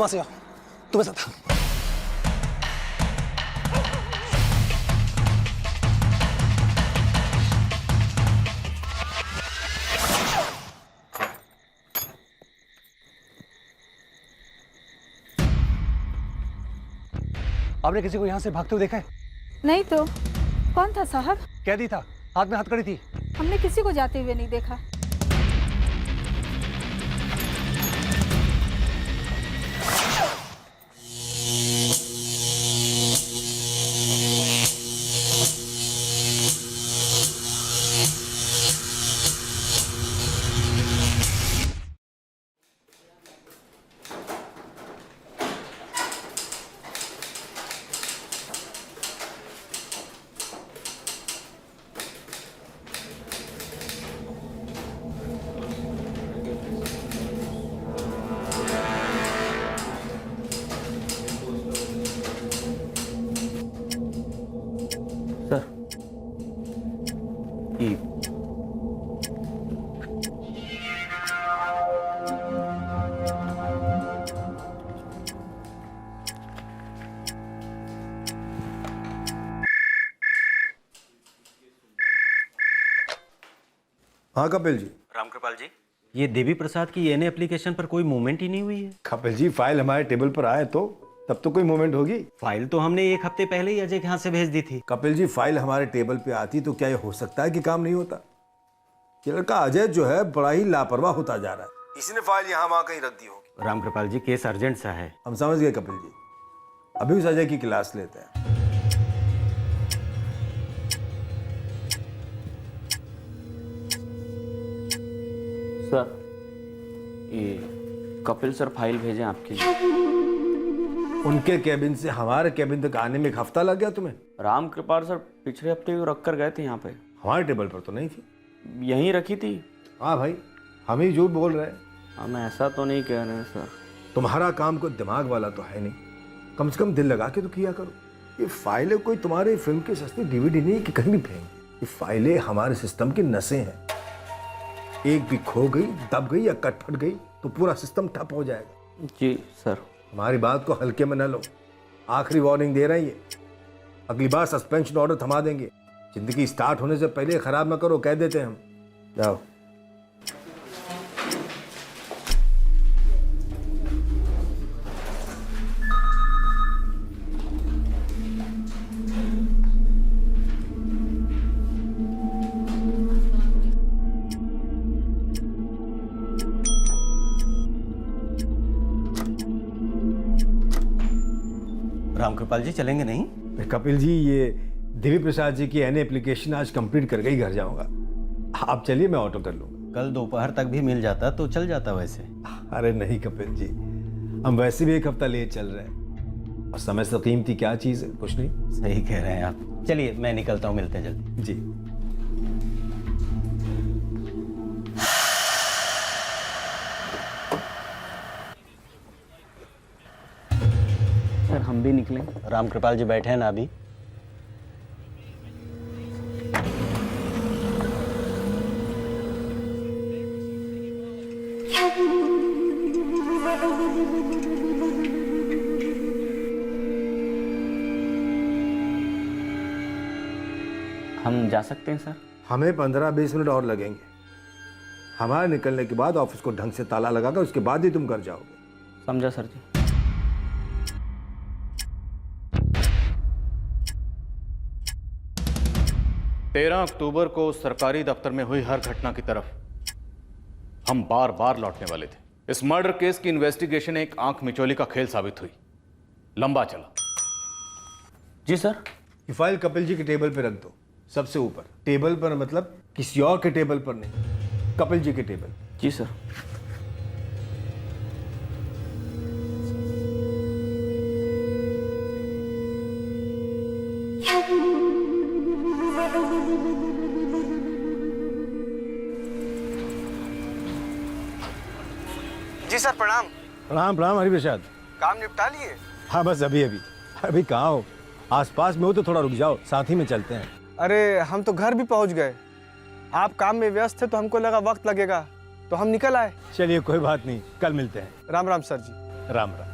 वहां से आओ, तुम्हें साथ। आपने किसी को यहां से भागते हुए देखा है? नहीं तो। कौन था साहब? कैदी था, हाथ में हथकड़ी थी। हमने किसी को जाते हुए नहीं देखा। सर, ये हाँ कपिल जी। रामकृपाल जी, ये देवी प्रसाद की एनए एप्लीकेशन पर कोई मूवमेंट ही नहीं हुई है। कपिल जी, फाइल हमारे टेबल पर आए तो तब तो कोई मूवमेंट होगी। फाइल तो हमने एक हफ्ते पहले ही अजय के हाथ से भेज दी थी। कपिल जी, फाइल हमारे टेबल पे आती तो क्या ये हो सकता है कि काम नहीं होता? ये लड़का अजय जो है बड़ा ही लापरवाह होता जा रहा है। इसी ने फाइल यहाँ वहाँ कहीं रख दी होगी। रामकृपाल जी, केस अर्जेंट सा है। हम समझ गए कपिल जी, अभी उस अजय की क्लास लेते हैं। सर, ये कपिल सर फाइल भेजे आपके लिए। उनके कैबिन से हमारे कैबिन तक आने में एक हफ्ता लग गया तुम्हें? राम कृपाल सर पिछले हफ्ते ही रख कर गए थे यहाँ पे। हमारे टेबल पर तो नहीं थी। यहीं रखी थी। हाँ भाई, हम ही झूठ बोल रहे हैं। हम ऐसा तो नहीं कह रहे हैं सर। तुम्हारा काम कोई दिमाग वाला तो है नहीं, कम से कम दिल लगा के तो किया करो। ये फाइलें कोई तुम्हारे फिल्म की सस्ती डीवीडी नहीं कि कहीं भी फेंक। ये फाइलें हमारे सिस्टम की नसें हैं। एक भी खो गई, दब गई या कट फट गई तो पूरा सिस्टम ठप हो जाएगा। जी सर। हमारी बात को हल्के में न लो, आखिरी वार्निंग दे रहे हैं ये। अगली बार सस्पेंशन ऑर्डर थमा देंगे। जिंदगी स्टार्ट होने से पहले खराब ना करो, कह देते हैं हम। जाओ। रामकृपाल जी, चलेंगे नहीं? कपिल जी, ये देवी प्रसाद जी की एनए एप्लीकेशन आज कंप्लीट करके ही घर जाऊंगा। आप चलिए, मैं ऑटो कर लूंगा। कल दोपहर तक भी मिल जाता तो चल जाता वैसे। अरे नहीं कपिल जी, हम वैसे भी एक हफ्ता लेट चल रहे हैं और समय से कीमती क्या चीज है? कुछ नहीं। सही कह रहे हैं आप। चलिए, मैं निकलता हूँ, मिलते हैं जल्दी। जी। सर, हम भी निकलें? रामकृपाल जी बैठे हैं ना अभी? हम जा सकते हैं सर? हमें 15-20 मिनट और लगेंगे। हमारे निकलने के बाद ऑफिस को ढंग से ताला लगाकर उसके बाद ही तुम घर जाओगे। समझा सर जी। 13 अक्टूबर को सरकारी दफ्तर में हुई हर घटना की तरफ हम बार बार लौटने वाले थे। इस मर्डर केस की इन्वेस्टिगेशन एक आंख मिचौली का खेल साबित हुई। लंबा चला। जी सर। ये फाइल कपिल जी के टेबल पे रख दो, सबसे ऊपर। टेबल पर मतलब किसी और के टेबल पर नहीं, कपिल जी के टेबल। जी सर। जी सर, प्रणाम। प्रणाम प्रणाम हरिप्रसाद। काम निपटा लिए? हाँ बस अभी कहाँ हो? आसपास में हो तो थोड़ा रुक जाओ, साथ ही में चलते हैं। अरे हम तो घर भी पहुंच गए। आप काम में व्यस्त थे तो हमको लगा वक्त लगेगा तो हम निकल आए। चलिए कोई बात नहीं, कल मिलते हैं। राम राम सर जी। राम राम।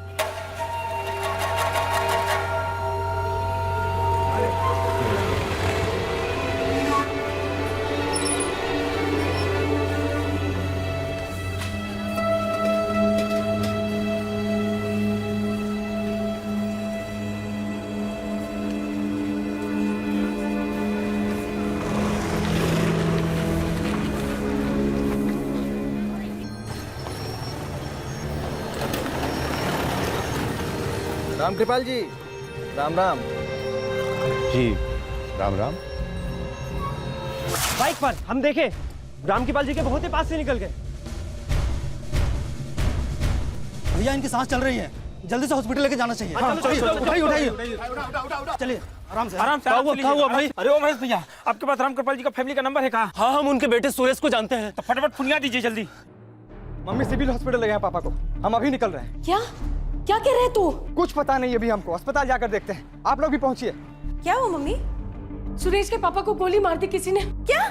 राम कृपाल जी, राम राम। जी राम राम। बाइक पर हम देखे रामकृपाल जी के बहुत ही पास से निकल गए। भैया इनकी सांस चल रही है, जल्दी से हॉस्पिटल लेके जाना चाहिए। उठाइए उठाइए, चलिए आराम से। आराम से। क्या हुआ भाई? अरे ओ महेश भैया, आपके पास रामकृपाल जी का फैमिली का नंबर है कहाँ? हाँ, हम उनके बेटे सुरेश को जानते हैं। तो फटाफट फोन दीजिए जल्दी। मम्मी सिविल हॉस्पिटल ले गए हैं पापा को, हम अभी निकल रहे हैं। क्या क्या कह रहे तू? कुछ पता नहीं अभी हमको, अस्पताल जाकर देखते हैं। आप लोग भी पहुंचिए। क्या हुआ मम्मी? सुरेश के पापा को गोली मार दी किसी ने। क्या?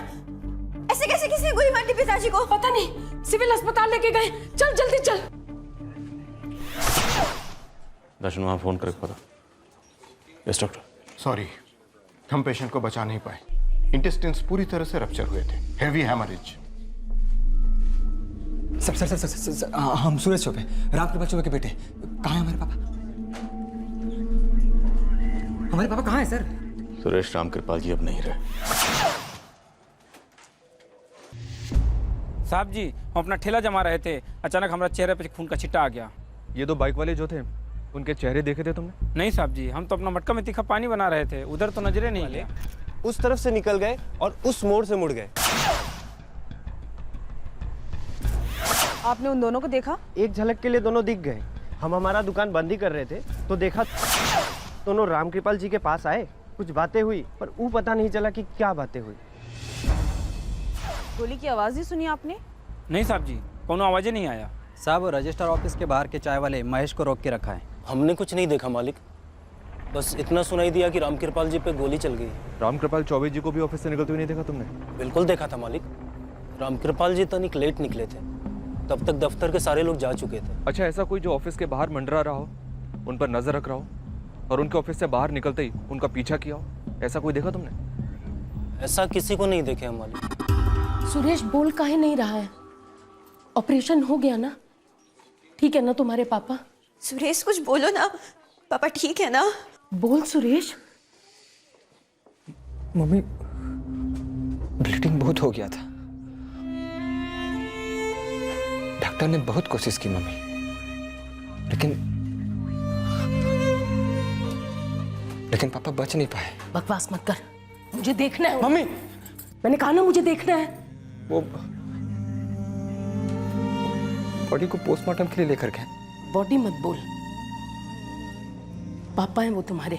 ऐसे कैसे किसी ने गोली मार दी पिताजी को? पता नहीं, सिविल अस्पताल लेके गए। चल जल्दी चल। दर्शन वहाँ फोन करके पता। Yes doctor. सॉरी, हम पेशेंट को बचा नहीं पाए। इंटेस्टाइन्स पूरी तरह से रप्चर हुए थे, हेवी हैमरेज। सर, हम सुरेश चौबे, रामकृपाल चौबे के बेटे। कहाँ है हमारे पापा? हमारे पापा कहाँ हैं सर? सुरेश रामकृपाल जी अब नहीं रहे। साहब जी, हम अपना ठेला जमा रहे थे, अचानक हमारे चेहरे पे खून का छिट्टा आ गया। ये दो बाइक वाले जो थे, उनके चेहरे देखे थे तुमने? नहीं साहब जी, हम तो अपना मटका में तीखा पानी बना रहे थे, उधर तो नजरे नहीं गए। उस तरफ से निकल गए और उस मोड़ से मुड़ गए। आपने उन दोनों को देखा? एक झलक के लिए दोनों दिख गए। हम हमारा दुकान बंद ही कर रहे थे तो देखा दोनों रामकृपाल जी के पास आए, कुछ बातें हुई, पर वो पता नहीं चला कि क्या बातें हुई। गोली की आवाज ही सुनी आपने? नहीं साहब जी, कोनो आवाज़ नहीं आया। साहब, रजिस्टर ऑफिस के बाहर के चाय वाले महेश को रोक के रखा है। हमने कुछ नहीं देखा मालिक, बस इतना सुनाई दिया कि रामकृपाल जी पे गोली चल गई। रामकृपाल चौबे जी को भी ऑफिस से निकलते हुए नहीं देखा तुमने? बिल्कुल देखा था मालिक। रामकृपाल जी तनिक लेट निकले थे, तब तक दफ्तर के सारे लोग जा चुके थे। अच्छा, ऐसा कोई जो ऑफिस के बाहर मंडरा रहा हो, उन पर नजर रख रहा हो और उनके ऑफिस से बाहर निकलते ही उनका पीछा किया हो, ऐसा कोई देखा तुमने? ऐसा किसी को नहीं देखे हम मालिक। सुरेश बोल काहे नहीं रहा है? ऑपरेशन हो गया ना? ठीक है ना तुम्हारे पापा? सुरेश कुछ बोलो ना, पापा ठीक है ना? बोल सुरेश। मम्मी, ब्लीडिंग बहुत हो गया था, डॉक्टर ने बहुत कोशिश की मम्मी, लेकिन पापा बच नहीं पाए। बकवास मत कर, मुझे देखना है। मम्मी, मैंने कहा ना मुझे देखना है। वो बॉडी को पोस्टमार्टम के लिए लेकर गए। बॉडी मत बोल, पापा हैं वो तुम्हारे।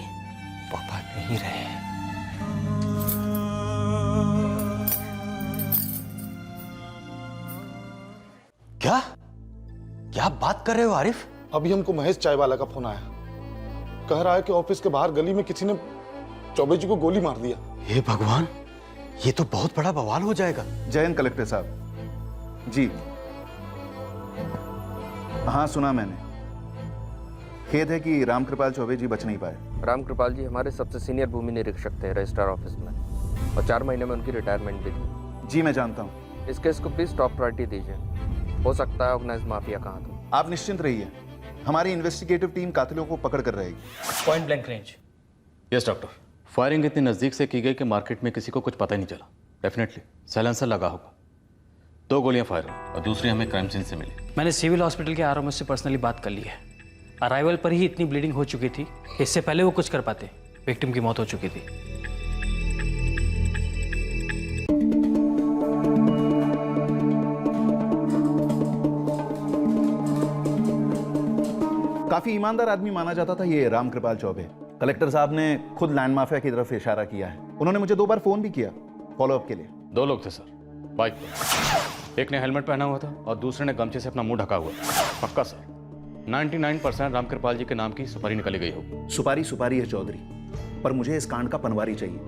पापा नहीं रहे। क्या क्या बात कर रहे हो आरिफ? अभी हमको महेश चाय वाला का फोन आया, कह रहा है कि ऑफिस के बाहर गली में किसी ने चौबे जी को गोली मार दिया। हे भगवान, ये तो बहुत बड़ा बवाल हो जाएगा। जयंत कलेक्टर साहब जी। हाँ सुना मैंने। खेद है कि रामकृपाल चौबे जी बच नहीं पाए। रामकृपाल जी हमारे सबसे सीनियर भूमि निरीक्षक थे रजिस्ट्रार ऑफिस में, और 4 महीने में उनकी रिटायरमेंट भी थी। जी मैं जानता हूँ। इस केस को प्लीज टॉप प्रायोरिटी दीजिए, हो सकता है ऑर्गेनाइज माफिया कहाँ तो। आप निश्चिंत रहिए, हमारी इन्वेस्टिगेटिव टीम कातिलों को पकड़ कर रहेगी। Point blank range. Yes doctor. Firing इतनी नज़दीक से की गई कि मार्केट में किसी को कुछ पता ही नहीं चला। डेफिनेटली साइलेंसर लगा होगा। 2 गोलियां फायर हुई और दूसरी हमें क्राइम सीन से मिली। मैंने सिविल हॉस्पिटल के आरओ से पर्सनली बात कर ली है। अराइवल पर ही इतनी ब्लीडिंग हो चुकी थी, इससे पहले वो कुछ कर पाते, विक्टिम की मौत हो चुकी थी। काफी ईमानदार आदमी माना जाता था ये रामकृपाल चौबे। कलेक्टर साहब ने खुद लैंड माफिया की तरफ इशारा किया है। उन्होंने मुझे 2 बार फोन भी किया फॉलोअप के लिए। 2 लोग थे सर, बाइक पर। एक ने हेलमेट पहना हुआ था और दूसरे ने गमछे से अपना मुंह ढका हुआ था। पक्का सर, 99% रामकृपाल जी के नाम की सुपारी निकली गई हो। सुपारी सुपारी है चौधरी, पर मुझे इस कांड का पनवारी चाहिए।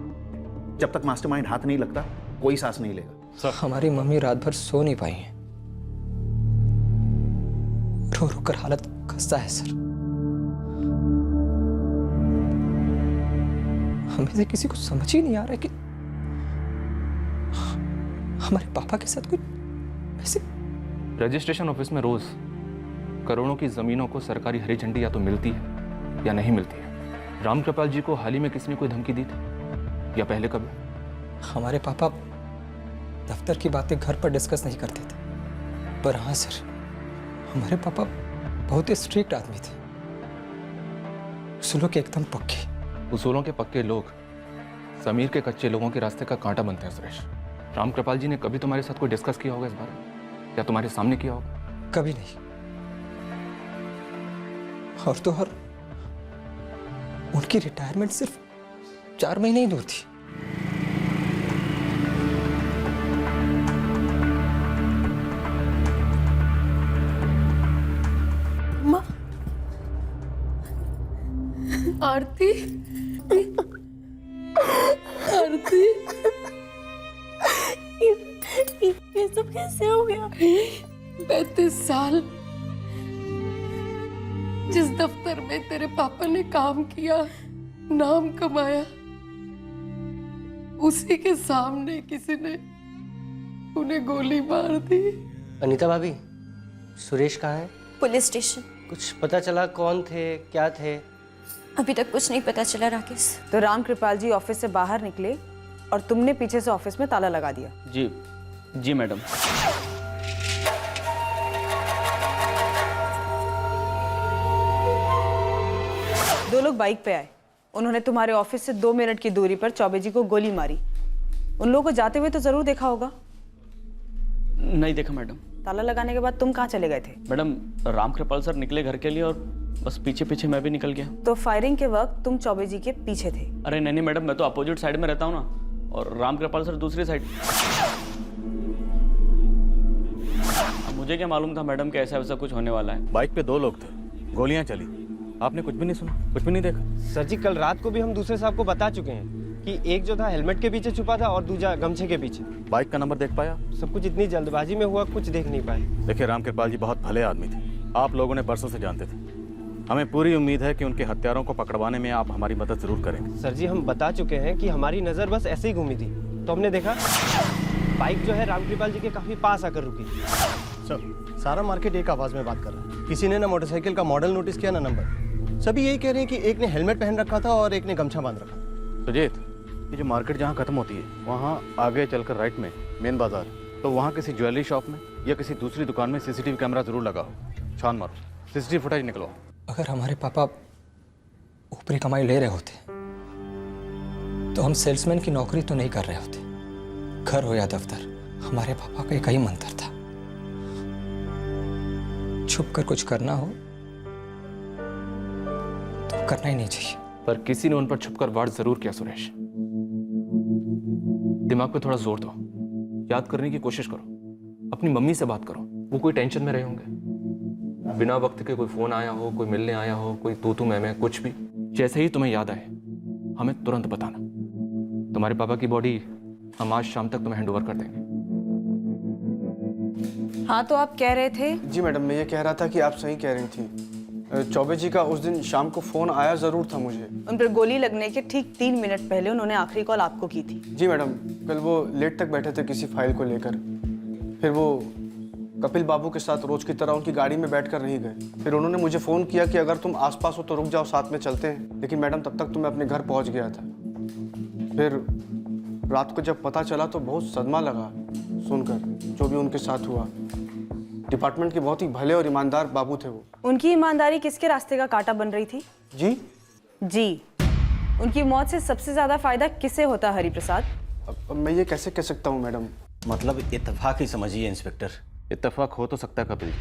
जब तक मास्टरमाइंड हाथ नहीं लगता कोई सांस नहीं लेगा। सर, हमारी मम्मी रात भर सो नहीं पाई है, रो रो कर हालत खस्ता है सर। हमें से किसी को समझ ही नहीं आ रहा है कि हमारे पापा के साथ कोई ऐसे। रजिस्ट्रेशन ऑफिस में रोज करोड़ों की जमीनों को सरकारी हरी झंडी या तो मिलती है या नहीं मिलती है। रामकृपाल जी को हाल ही में किसी ने कोई धमकी दी थी या पहले कभी? हमारे पापा दफ्तर की बातें घर पर डिस्कस नहीं करते थे, पर हाँ सर, हमारे पापा बहुत ही स्ट्रिक्ट आदमी थे। उसूलों के एकदम पक्के। उसूलों के पक्के लोग समीर के कच्चे लोगों के रास्ते का कांटा बनते हैं सुरेश। राम कृपाल जी ने कभी तुम्हारे साथ कोई डिस्कस किया होगा इस बारे में, या तुम्हारे सामने किया होगा? कभी नहीं। और तो और उनकी रिटायरमेंट सिर्फ 4 महीने ही दूर थी। माँ, आरती, आरती, ये सब कैसे हो गया? 35 साल जिस दफ्तर में तेरे पापा ने काम किया, नाम कमाया, उसी के सामने किसी ने उन्हें गोली मार दी। अनीता भाभी, सुरेश कहाँ है? Police station. कुछ पता चला कौन थे, क्या थे? अभी तक कुछ नहीं पता चला राकेश। तो राम कृपाल जी ऑफिस से बाहर निकले और तुमने पीछे से ऑफिस में ताला लगा दिया? जी मैडम। दो लोग बाइक पे आए, उन्होंने तुम्हारे ऑफिस से 2 मिनट की दूरी पर चौबे जी को गोली मारी। उन लोगों को जाते हुए तो जरूर देखा होगा? नहीं देखा मैडम। ताला लगाने के बाद तुम कहाँ चले गए थे? मैडम, राम कृपाल सर निकले घर के लिए और बस पीछे पीछे मैं भी निकल गया। तो फायरिंग के वक्त तुम चौबे जी के पीछे थे? अरे नहीं मैडम, मैं तो अपोजिट साइड में रहता हूँ ना, और राम कृपाल सर दूसरी साइड। मुझे क्या मालूम था मैडम कि ऐसा वैसा कुछ होने वाला है। बाइक पे 2 लोग थे, गोलियां चली, आपने कुछ भी नहीं सुना, कुछ भी नहीं देखा? सर जी, कल रात को भी हम दूसरे साहब को बता चुके हैं कि एक जो था हेलमेट के पीछे छुपा था और दूसरा गमछे के पीछे। बाइक का नंबर देख पाया? सब कुछ इतनी जल्दबाजी में हुआ, कुछ देख नहीं पाए। देखिए, राम कृपाल जी बहुत भले आदमी थे, आप लोगों ने बरसों से जानते थे। हमें पूरी उम्मीद है कि उनके हत्यारों को पकड़वाने में आप हमारी मदद जरूर करेंगे। सर जी, हम बता चुके हैं कि हमारी नज़र बस ऐसे ही घूमी थी, तो हमने देखा बाइक जो है राम कृपाल जी के काफी पास आकर रुकी। सर, सारा मार्केट एक आवाज में बात कर रहा है। किसी ने ना मोटरसाइकिल का मॉडल नोटिस किया ना नंबर। सभी यही कह रहे हैं कि एक ने हेलमेट पहन रखा था और एक ने गमछा बांध रखा। सुजीत, ये जो मार्केट जहाँ खत्म होती है वहाँ आगे चलकर राइट में मेन बाजार, तो वहाँ किसी ज्वेलरी शॉप में या किसी दूसरी दुकान में सीसीटीवी कैमरा जरूर लगा हो। छान मारो, सीसीटीवी फुटेज निकलवाओ। अगर हमारे पापा ऊपरी कमाई ले रहे होते तो हम सेल्समैन की नौकरी तो नहीं कर रहे होते। घर हो या दफ्तर, हमारे पापा का एक ही मंत्र था, छुप कर कुछ करना हो तो करना ही नहीं चाहिए। पर किसी ने उन पर छुपकर वार जरूर किया सुरेश। दिमाग पे थोड़ा जोर दो, याद करने की कोशिश करो, अपनी मम्मी से बात करो, वो कोई टेंशन में रहे होंगे। बिना वक्त के कोई फोन आया हो, कोई मिलने आया हो, कोई तू मैं कुछ भी, जैसे ही तुम्हें याद आए हमें तुरंत बताना। तुम्हारे पापा की बॉडी हम आज शाम तक तुम्हें हैंडओवर कर देंगे। हाँ, तो आप कह रहे थे? जी मैडम, मैं ये कह रहा था कि आप सही कह रही थी। चौबे जी का उस दिन शाम को फोन आया जरूर था मुझे। उन पर गोली लगने के ठीक 3 मिनट पहले उन्होंने आखिरी कॉल आपको की थी। जी मैडम, कल वो लेट तक बैठे थे किसी फाइल को लेकर। फिर वो कपिल बाबू के साथ रोज की तरह उनकी गाड़ी में बैठकर नहीं गए। फिर उन्होंने मुझे फ़ोन किया कि अगर तुम आसपास हो तो रुक जाओ, साथ में चलते हैं। लेकिन मैडम, तब तक तो मैं अपने घर पहुंच गया था। फिर रात को जब पता चला तो बहुत सदमा लगा सुनकर जो भी उनके साथ हुआ। डिपार्टमेंट के बहुत ही भले और ईमानदार बाबू थे वो। उनकी ईमानदारी किसके रास्ते का कांटा बन रही थी? जी, उनकी मौत से सबसे ज्यादा फायदा किसे होता हरि प्रसाद? अब मैं ये कैसे कह सकता हूँ मैडम? मतलब इत्तेफाक ही समझिए इंस्पेक्टर। इत्तेफाक हो तो सकता है कपिल,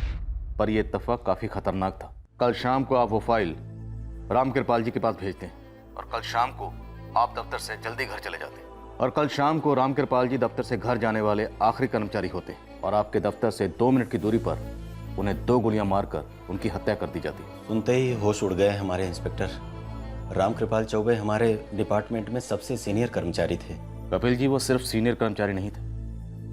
पर यह इत्तेफाक काफी खतरनाक था। कल शाम को आप वो फाइल राम कृपाल जी के पास भेजते हैं और कल शाम को आप दफ्तर से जल्दी घर चले जाते हैं, और कल शाम को राम कृपाल जी दफ्तर से घर जाने वाले आखिरी कर्मचारी होते और आपके दफ्तर से 2 मिनट की दूरी पर उन्हें 2 गोलियां मारकर उनकी हत्या कर दी जाती। सुनते ही होश उड़ गए हमारे इंस्पेक्टर। राम कृपाल चौबे हमारे डिपार्टमेंट में सबसे सीनियर कर्मचारी थे। कपिल जी, वो सिर्फ सीनियर कर्मचारी नहीं थे,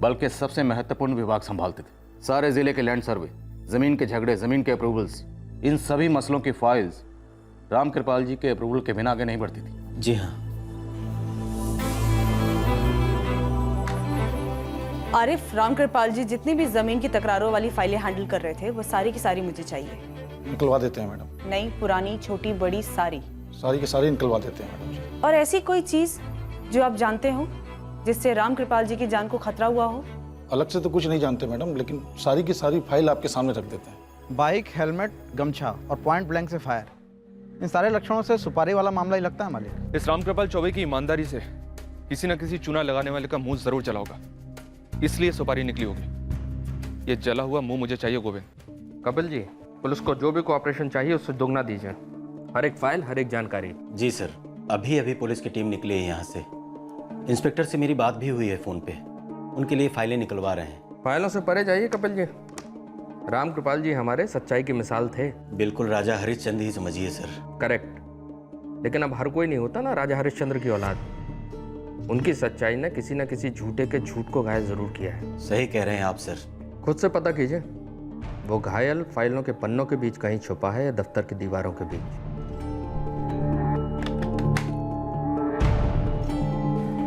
बल्कि सबसे महत्वपूर्ण विभाग संभालते थे। सारे जिले के लैंड सर्वे, जमीन के झगड़े, जमीन के अप्रूवल्स, इन सभी मसलों की फाइल्स राम कृपाल जी के अप्रूवल के बिना आगे नहीं बढ़ती थी। जी हाँ। आरिफ, राम कृपाल जी जितनी भी जमीन की तकरारों वाली फाइलें हैंडल कर रहे थे वो सारी की सारी मुझे चाहिए। निकलवा देते हैं मैडम। नहीं, पुरानी, छोटी, बड़ी, सारी की सारी निकलवा देते हैं मैडम जी। और ऐसी कोई चीज जो आप जानते हो जिससे राम कृपाल जी की जान को खतरा हुआ हो? अलग से तो कुछ नहीं जानते मैडम, लेकिन सारी की सारी फाइल आपके सामने रख देते हैं। बाइक, हेलमेट, गमछा और पॉइंट ब्लैंक से फायर, इन सारे लक्षणों से सुपारी वाला मामला ही लगता है मालिक। इस रामकृपाल चौबे की ईमानदारी से किसी न किसी चूना लगाने वाले का मुंह जरूर जला होगा, इसलिए सुपारी निकली होगी। ये जला हुआ मुंह मुझे चाहिए गोविंद। कपिल जी, पुलिस को जो भी कोऑपरेशन चाहिए उससे दोगुना दीजिए। हर एक फाइल, हर एक जानकारी। जी सर, अभी अभी पुलिस की टीम निकली है यहाँ से। इंस्पेक्टर से मेरी बात भी हुई है फ़ोन पे, उनके लिए फाइलें निकलवा रहे हैं। फाइलों से परे जाइए कपिल जी। राम कृपाल जी हमारे सच्चाई की मिसाल थे। बिल्कुल राजा हरिश्चंद्र ही समझिए सर। करेक्ट। लेकिन अब हर कोई नहीं होता ना राजा हरिश्चंद्र की औलाद। उनकी सच्चाई ने किसी न किसी झूठे के झूठ को घायल जरूर किया है। सही कह रहे हैं आप सर। खुद से पता कीजिए, वो घायल फाइलों के पन्नों के बीच कहीं छुपा है या दफ्तर की दीवारों के बीच।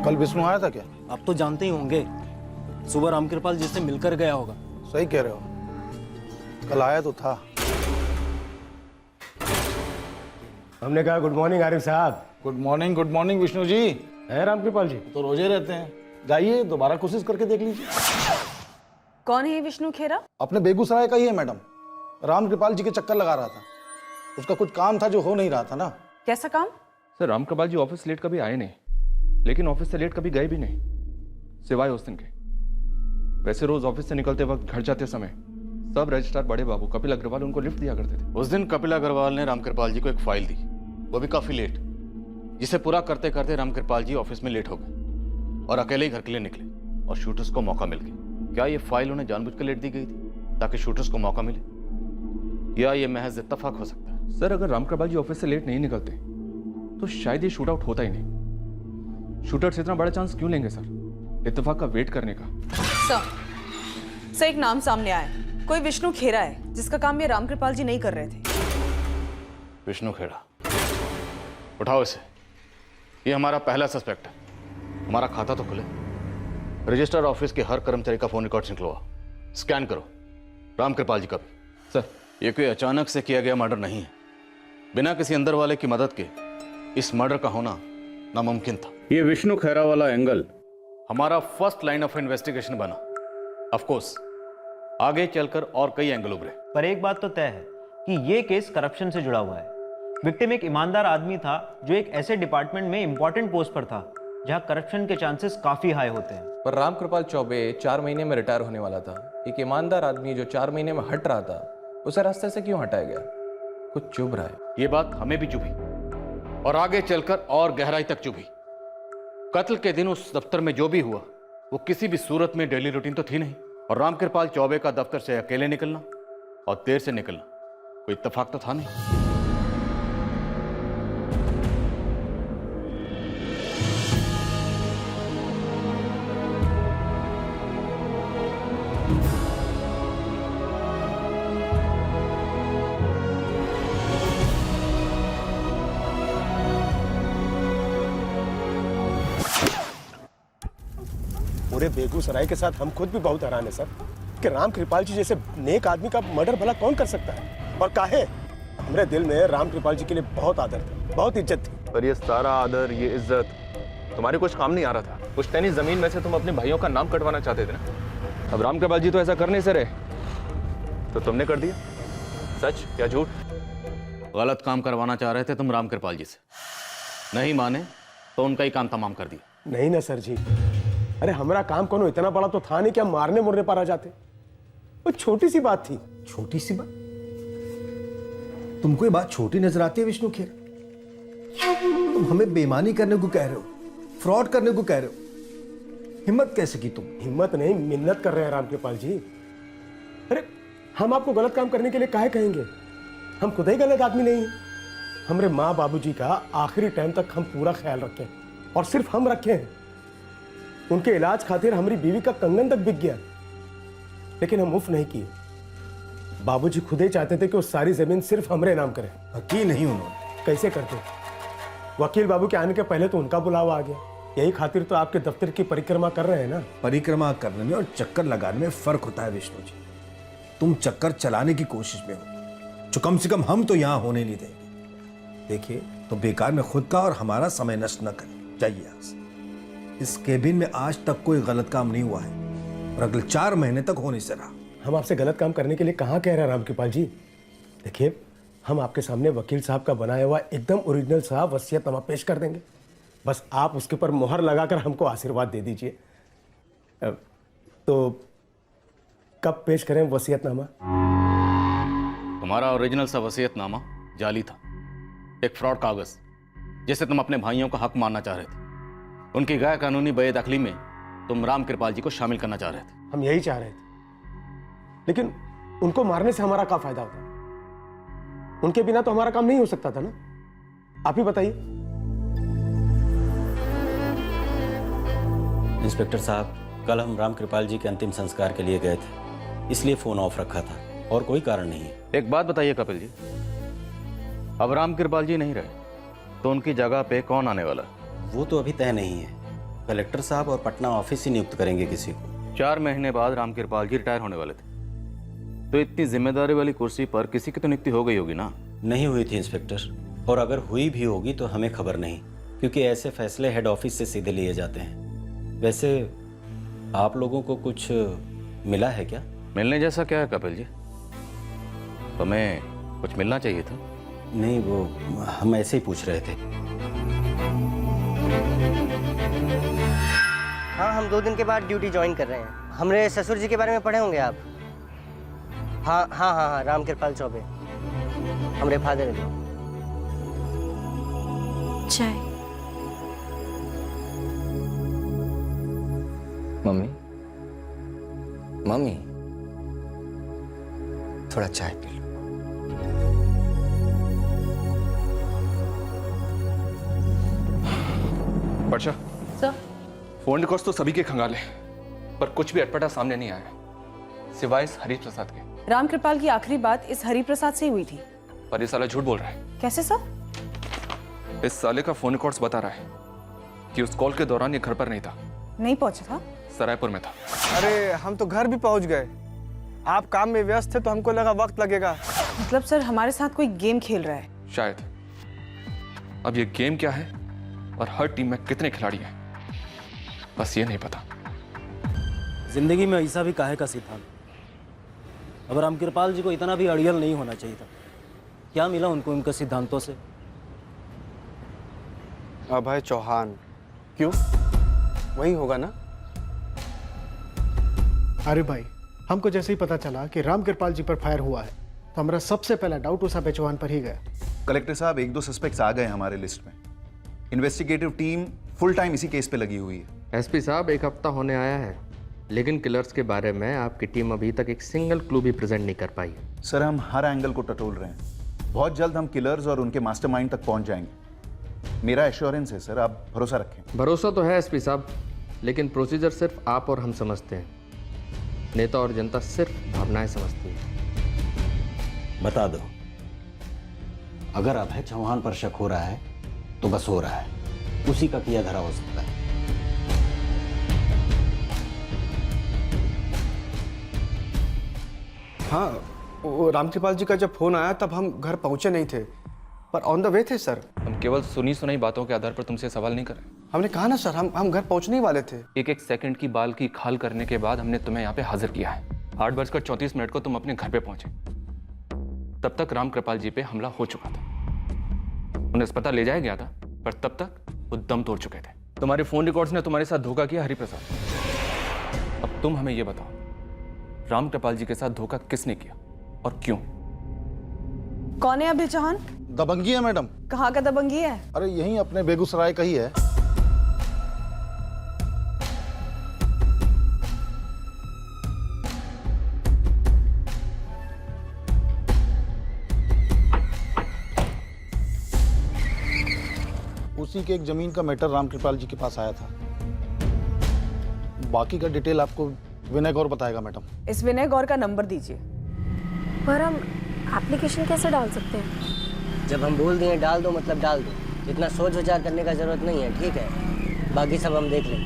कल विष्णु आया था क्या? आप तो जानते ही होंगे, सुबह रामकृपाल जी से मिलकर गया होगा। सही कह रहे हो, कल आया तो था। हमने कहा गुड मॉर्निंग आरिफ साहब। Good morning Vishnu ji. है रामकृपाल जी? तो रोजे रहते हैं, जाइए दोबारा कोशिश करके देख लीजिए। कौन है ये विष्णु खेरा? अपने बेगूसराय का ही है मैडम। रामकृपाल जी के चक्कर लगा रहा था, उसका कुछ काम था जो हो नहीं रहा था ना। कैसा काम? सर रामकृपाल जी ऑफिस लेट कभी आए नहीं, लेकिन ऑफिस से लेट कभी गए भी नहीं, सिवाय उस दिन के। वैसे रोज ऑफिस से निकलते वक्त घर जाते समय सब रजिस्ट्रार बड़े बाबू कपिल अग्रवाल उनको लिफ्ट दिया करते थे। उस दिन कपिल अग्रवाल ने रामकृपाल जी को एक फाइल दी, वो भी काफी लेट, जिसे पूरा करते करते रामकृपाल जी ऑफिस में लेट हो गए और अकेले ही घर के लिए निकले और शूटर्स को मौका मिल गया। क्या ये फाइल उन्हें जानबूझकर लेट दी गई थी ताकि शूटर्स को मौका मिले, या ये महज इत्तेफाक हो सकता है? सर अगर रामकृपाल जी ऑफिस से लेट नहीं निकलते तो शायद ये शूट आउट होता ही नहीं। शूटर्स इतना बड़ा चांस क्यों लेंगे सर इत्तेफाक का वेट करने का? सर एक नाम सामने आया, कोई विष्णु खेरा है जिसका काम ये रामकृपाल जी नहीं कर रहे थे। विष्णु खेड़ा? उठाओ इसे, ये हमारा पहला सस्पेक्ट है। हमारा खाता तो खुले, रजिस्टर ऑफिस के हर कर्मचारी का फोन रिकॉर्ड निकलवा, स्कैन करो रामकृपाल जी का भी। सर ये कोई अचानक से किया गया मर्डर नहीं है, बिना किसी अंदर वाले की मदद के इस मर्डर का होना नामुमकिन था। ये विष्णु खेरा वाला एंगल हमारा फर्स्ट लाइन ऑफ इन्वेस्टिगेशन बना। ऑफ कोर्स आगे चलकर और कई एंगल उभरे, पर एक बात तो तय है कि ये केस करप्शन से जुड़ा हुआ है। विक्टिम एक ईमानदार आदमी था जो एक ऐसे डिपार्टमेंट में इंपॉर्टेंट पोस्ट पर था जहां करप्शन के चांसेस काफी हाई होते हैं। पर रामकृपाल चौबे 4 महीने में रिटायर होने वाला था। एक ईमानदार आदमी जो 4 महीने में हट रहा था, उसे रास्ते से क्यों हटाया गया? कुछ चुभ रहा है। ये बात हमें भी चुभी और आगे चलकर और गहराई तक चुभी। कत्ल के दिन उस दफ्तर में जो भी हुआ वो किसी भी सूरत में डेली रूटीन तो थी नहीं, और रामकृपाल चौबे का दफ्तर से अकेले निकलना और देर से निकलना कोई इत्तेफाक तो था नहीं। पूरे बेगूसराय के साथ हम खुद भी बहुत हैरान है सर कि रामकृपाल जी जैसे नेक आदमी का मर्डर भला कौन कर सकता है। और काहे, हमारे दिल में रामकृपाल जी के लिए बहुत आदर था, बहुत इज्जत थी। पर ये सारा आदर, ये इज्जत तुम्हारे कुछ काम नहीं आ रहा था। कुछ टैनी जमीन में से तुम अपने भाइयों का नाम कटवाना चाहते थे ना। अब रामकृपाल जी तो ऐसा कर नहीं सके, तो तुमने कर दिया। सच या झूठ? गलत काम करवाना चाह रहे थे तुम रामकृपाल जी से, नहीं माने तो उनका ही काम तमाम कर दिया। नहीं ना सर जी, अरे हमारा काम कोनो इतना बड़ा तो था नहीं कि हम मारने मुरने पर आ जाते। वो छोटी सी बात थी। छोटी सी बात? तुमको ये बात छोटी नजर आती है विष्णु खेरा? तुम हमें बेईमानी करने को कह रहे हो, फ्रॉड करने को कह रहे हो। हिम्मत कैसे की तुम? हिम्मत नहीं, मिन्नत कर रहे हैं रामकृपाल जी। अरे हम आपको गलत काम करने के लिए काहे कहेंगे? हम खुद ही गलत आदमी नहीं है। हमारे माँ बाबूजी का आखिरी टाइम तक हम पूरा ख्याल रखें, और सिर्फ हम रखे हैं। उनके इलाज खातिर हमारी बीवी का कंगन तक बिक गया, लेकिन हम मुफ्त नहीं किए। बाबूजी खुद ही चाहते थे कि वो सारी जमीन सिर्फ हमरे नाम करें। की नहीं उन्होंने। कैसे करते? वकील बाबू के आने के पहले तो उनका बुलावा आ गया। यही खातिर तो आपके दफ्तर की परिक्रमा कर रहे हैं ना। परिक्रमा करने में और चक्कर लगाने में फर्क होता है विष्णु जी। तुम चक्कर चलाने की कोशिश में हो, जो कम से कम हम तो यहाँ होने नहीं देंगे। देखिए, तो बेकार में खुद का और हमारा समय नष्ट न करें। जाइए यहाँ से। इस केबिन में आज तक कोई गलत काम नहीं हुआ है, और अगले 4 महीने तक होने से रहा। हम आपसे गलत काम करने के लिए कहाँ कह रहे हैं रामकृपाल जी? देखिए, हम आपके सामने वकील साहब का बनाया हुआ एकदम ओरिजिनल सा वसीयतनामा पेश कर देंगे। बस आप उसके ऊपर मोहर लगाकर हमको आशीर्वाद दे दीजिए। तो कब पेश करें वसीयतनामा? तुम्हारा ओरिजिनल सा वसीयतनामा जाली था, एक फ्रॉड कागज जिसे तुम अपने भाइयों का हक मानना चाह रहे थे। उनकी गैर कानूनी बेदखली में तुम राम कृपाल जी को शामिल करना चाह रहे थे। हम यही चाह रहे थे, लेकिन उनको मारने से हमारा क्या फायदा होता? उनके बिना तो हमारा काम नहीं हो सकता था ना। आप ही बताइए। इंस्पेक्टर साहब, कल हम राम कृपाल जी के अंतिम संस्कार के लिए गए थे, इसलिए फोन ऑफ रखा था और कोई कारण नहीं है। एक बात बताइए कपिल जी, अब राम कृपाल जी नहीं रहे तो उनकी जगह पे कौन आने वाला? वो तो अभी तय नहीं है। कलेक्टर साहब और पटना ऑफिस ही नियुक्त करेंगे किसी को। 4 महीने बाद राम कृपाल जी रिटायर होने वाले थे, तो इतनी जिम्मेदारी वाली कुर्सी पर किसी की तो नियुक्ति हो गई होगी ना? नहीं हुई थी इंस्पेक्टर, और अगर हुई भी होगी तो हमें खबर नहीं, क्योंकि ऐसे फैसले हेड ऑफिस से सीधे लिए जाते हैं। वैसे आप लोगों को कुछ मिला है क्या? मिलने जैसा क्या है कपिल जी? तुम्हें कुछ मिलना चाहिए था। नहीं, वो हम ऐसे ही पूछ रहे थे। हाँ, हम 2 दिन के बाद ड्यूटी ज्वाइन कर रहे हैं। हमारे ससुर जी के बारे में पढ़े होंगे आप? हाँ हाँ हाँ हाँ, राम कृपाल चौबे हमारे फादर हैं। चाय। मम्मी, मम्मी, थोड़ा चाय पी लो। वर्षा सर, फोन रिकॉर्ड्स तो सभी के खंगाले, पर कुछ भी अटपटा सामने नहीं आया सिवाय इस हरी प्रसाद के। राम कृपाल की आखिरी बात इस हरि प्रसाद से ही हुई थी। पर ये साला झूठ बोल रहा है। कैसे सर? इस साले का फोन रिकॉर्ड्स बता रहा है कि उस कॉल के दौरान ये घर पर नहीं था। नहीं पहुंचा था? सरायपुर में था। अरे हम तो घर भी पहुंच गए, आप काम में व्यस्त थे तो हमको लगा वक्त लगेगा। मतलब सर हमारे साथ कोई गेम खेल रहा है? शायद। अब ये गेम क्या है और हर टीम में कितने खिलाड़ी हैं, बस ये नहीं पता। जिंदगी में ऐसा भी काहे का सिद्धांत? अब राम कृपाल जी को इतना भी अड़ियल नहीं होना चाहिए था। क्या मिला उनको उनके सिद्धांतों से? अभय चौहान। क्यों? वही होगा ना? अरे भाई, हमको जैसे ही पता चला कि राम कृपाल जी पर फायर हुआ है तो हमारा सबसे पहला डाउट उस अभय चौहान पर ही गया। कलेक्टर साहब, 1-2 सस्पेक्ट्स आ गए हमारे लिस्ट में। इन्वेस्टिगेटिव टीम फुल टाइम इसी केस पे लगी हुई है। एसपी साहब, 1 हफ्ता होने आया है, लेकिन किलर्स के बारे में आपकी टीम अभी तक एक सिंगल क्लू भी प्रेजेंट नहीं कर पाई है। सर, हम हर एंगल को टटोल रहे हैं। बहुत जल्द हम किलर्स और उनके मास्टरमाइंड तक पहुंच जाएंगे। मेरा एश्योरेंस है सर, आप भरोसा रखें। भरोसा तो है एसपी साहब, लेकिन प्रोसीजर सिर्फ आप और हम समझते हैं, नेता और जनता सिर्फ भावनाएं समझती है। बता दो, अगर अभय चौहान पर शक हो रहा है तो बस हो रहा है, उसी का किया धरा हो सकता है। हाँ, वो राम कृपाल जी का जब फोन आया तब हम घर पहुंचे नहीं थे, पर ऑन द वे थे सर। हम केवल सुनी सुनाई बातों के आधार पर तुमसे सवाल नहीं कर रहे। हमने कहा ना सर, हम घर पहुंचने ही वाले थे। एक सेकंड की बाल की खाल करने के बाद हमने तुम्हें यहाँ पे हाजिर किया है। 8:34 को तुम अपने घर पे पहुंचे, तब तक राम कृपाल जी पे हमला हो चुका था। उन्हें अस्पताल ले जाया गया था, पर तब तक वो दम तोड़ चुके थे। तुम्हारे फोन रिकॉर्ड्स ने तुम्हारे साथ धोखा किया, हरि प्रसाद। अब तुम हमें यह बताओ, राम कृपाल जी के साथ धोखा किसने किया और क्यों? कौन है अभय चौहान? दबंगी है मैडम। कहाँ का दबंगी है? अरे यहीं अपने बेगूसराय का ही है। उसी के एक जमीन का मैटर राम कृपाल जी के पास आया था। बाकी का डिटेल आपको विनय गौर बताएगा मैडम। इस विनय गौर का नंबर दीजिए। पर हम एप्लीकेशन कैसे डाल सकते हैं? जब हम बोल दिए डाल दो मतलब डाल दो, इतना सोच विचार करने का जरूरत नहीं है, ठीक है? बाकी सब हम देख लेंगे।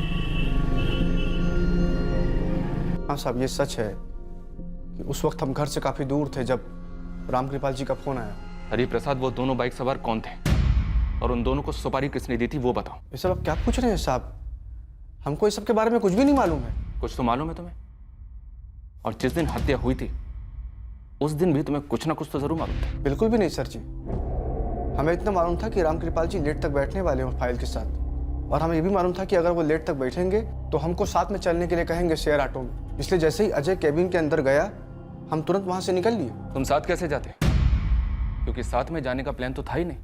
हाँ साहब, ये सच है कि उस वक्त हम घर से काफी दूर थे जब राम कृपाल जी का फोन आया। हरि प्रसाद, वो दोनों बाइक सवार कौन थे और उन दोनों को सुपारी किसने दी थी वो बताओ। ये सब आप क्या पूछ रहे हैं साहब? हमको इस सब के बारे में कुछ भी नहीं मालूम है। कुछ तो मालूम है तुम्हें, और जिस दिन हत्या हुई थी उस दिन भी तुम्हें कुछ ना कुछ तो जरूर मालूम था। बिल्कुल भी नहीं सर जी। हमें इतना मालूम था कि रामकृपाल जी लेट तक बैठने वाले हैं फाइल के साथ, और हमें ये भी मालूम था कि अगर वो लेट तक बैठेंगे तो हमको साथ में चलने के लिए कहेंगे शेयर ऑटो में। इसलिए जैसे ही अजय केबिन के अंदर गया हम तुरंत वहां से निकल लिए। तुम साथ कैसे जाते? क्योंकि साथ में जाने का प्लान तो था ही नहीं।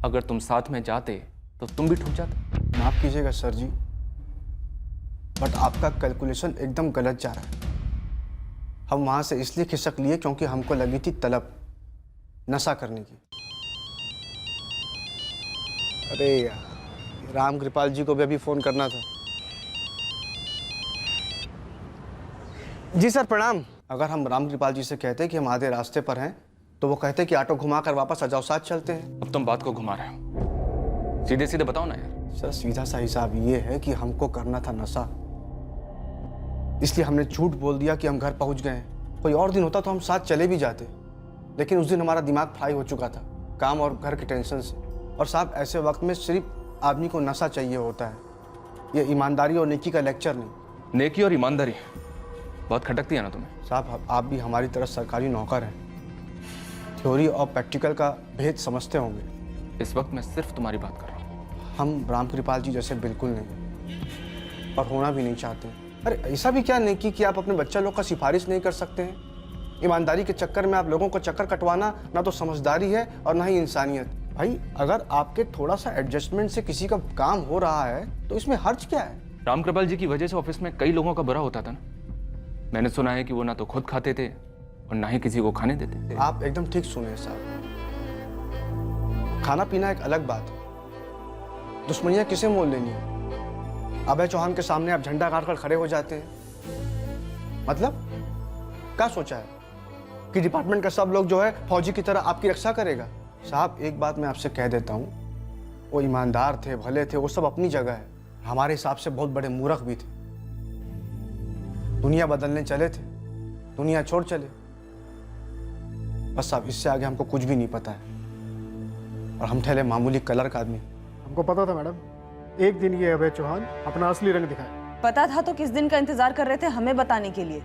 अगर तुम साथ में जाते तो तुम भी ठुक जाते। माफ कीजिएगा सर जी, बट आपका कैलकुलेशन एकदम गलत जा रहा है। हम वहां से इसलिए खिसक लिए क्योंकि हमको लगी थी तलब नशा करने की। अरे यार, रामकृपाल जी को भी अभी फोन करना था। जी सर प्रणाम। अगर हम रामकृपाल जी से कहते कि हम आधे रास्ते पर हैं तो वो कहते कि ऑटो घुमाकर वापस आ जाओ, साथ चलते हैं। अब तुम बात को घुमा रहे हो, सीधे सीधे बताओ ना यार। सर सीधा सा हिसाब ये है कि हमको करना था नशा, इसलिए हमने झूठ बोल दिया कि हम घर पहुंच गए हैं। कोई और दिन होता तो हम साथ चले भी जाते, लेकिन उस दिन हमारा दिमाग फ्राई हो चुका था काम और घर के टेंशन से। और साहब ऐसे वक्त में सिर्फ आदमी को नशा चाहिए होता है, ये ईमानदारी और नेकी का लेक्चर नहीं। नेकी और ईमानदारी बहुत खटकती है ना तुम्हें। साहब आप भी हमारी तरह सरकारी नौकर हैं, थ्योरी और प्रैक्टिकल का भेद समझते होंगे। इस वक्त मैं सिर्फ तुम्हारी बात कर रहा हूँ। हम रामकृपाल जी जैसे बिल्कुल नहीं, और होना भी नहीं चाहते। अरे ऐसा भी क्या नेकी कि आप अपने बच्चा लोग का सिफारिश नहीं कर सकते हैं? ईमानदारी के चक्कर में आप लोगों को चक्कर कटवाना ना तो समझदारी है और ना ही इंसानियत। भाई अगर आपके थोड़ा सा एडजस्टमेंट से किसी का काम हो रहा है तो इसमें हर्ज क्या है? रामकृपाल जी की वजह से ऑफिस में कई लोगों का बुरा होता था ना। मैंने सुना है कि वो ना तो खुद खाते थे और ना ही किसी को खाने देते थे। आप एकदम ठीक सुने साहब। खाना पीना एक अलग बात है, दुश्मनियां किसे मोल लेनी है? अभय चौहान के सामने आप झंडा गाड़ कर खड़े हो जाते हैं। मतलब क्या सोचा है कि डिपार्टमेंट का सब लोग जो है फौजी की तरह आपकी रक्षा करेगा? साहब एक बात मैं आपसे कह देता हूँ, वो ईमानदार थे, भले थे, वो सब अपनी जगह है। हमारे हिसाब से बहुत बड़े मूर्ख भी थे। दुनिया बदलने चले थे, दुनिया छोड़ चले। बस साहब इससे आगे हमको कुछ भी नहीं पता है, और हम ठहरे मामूली कलर का आदमी। हमको पता था मैडम, एक दिन ये अभय चौहान अपना असली रंग दिखाए। पता था तो किस दिन का इंतजार कर रहे थे हमें बताने के लिए?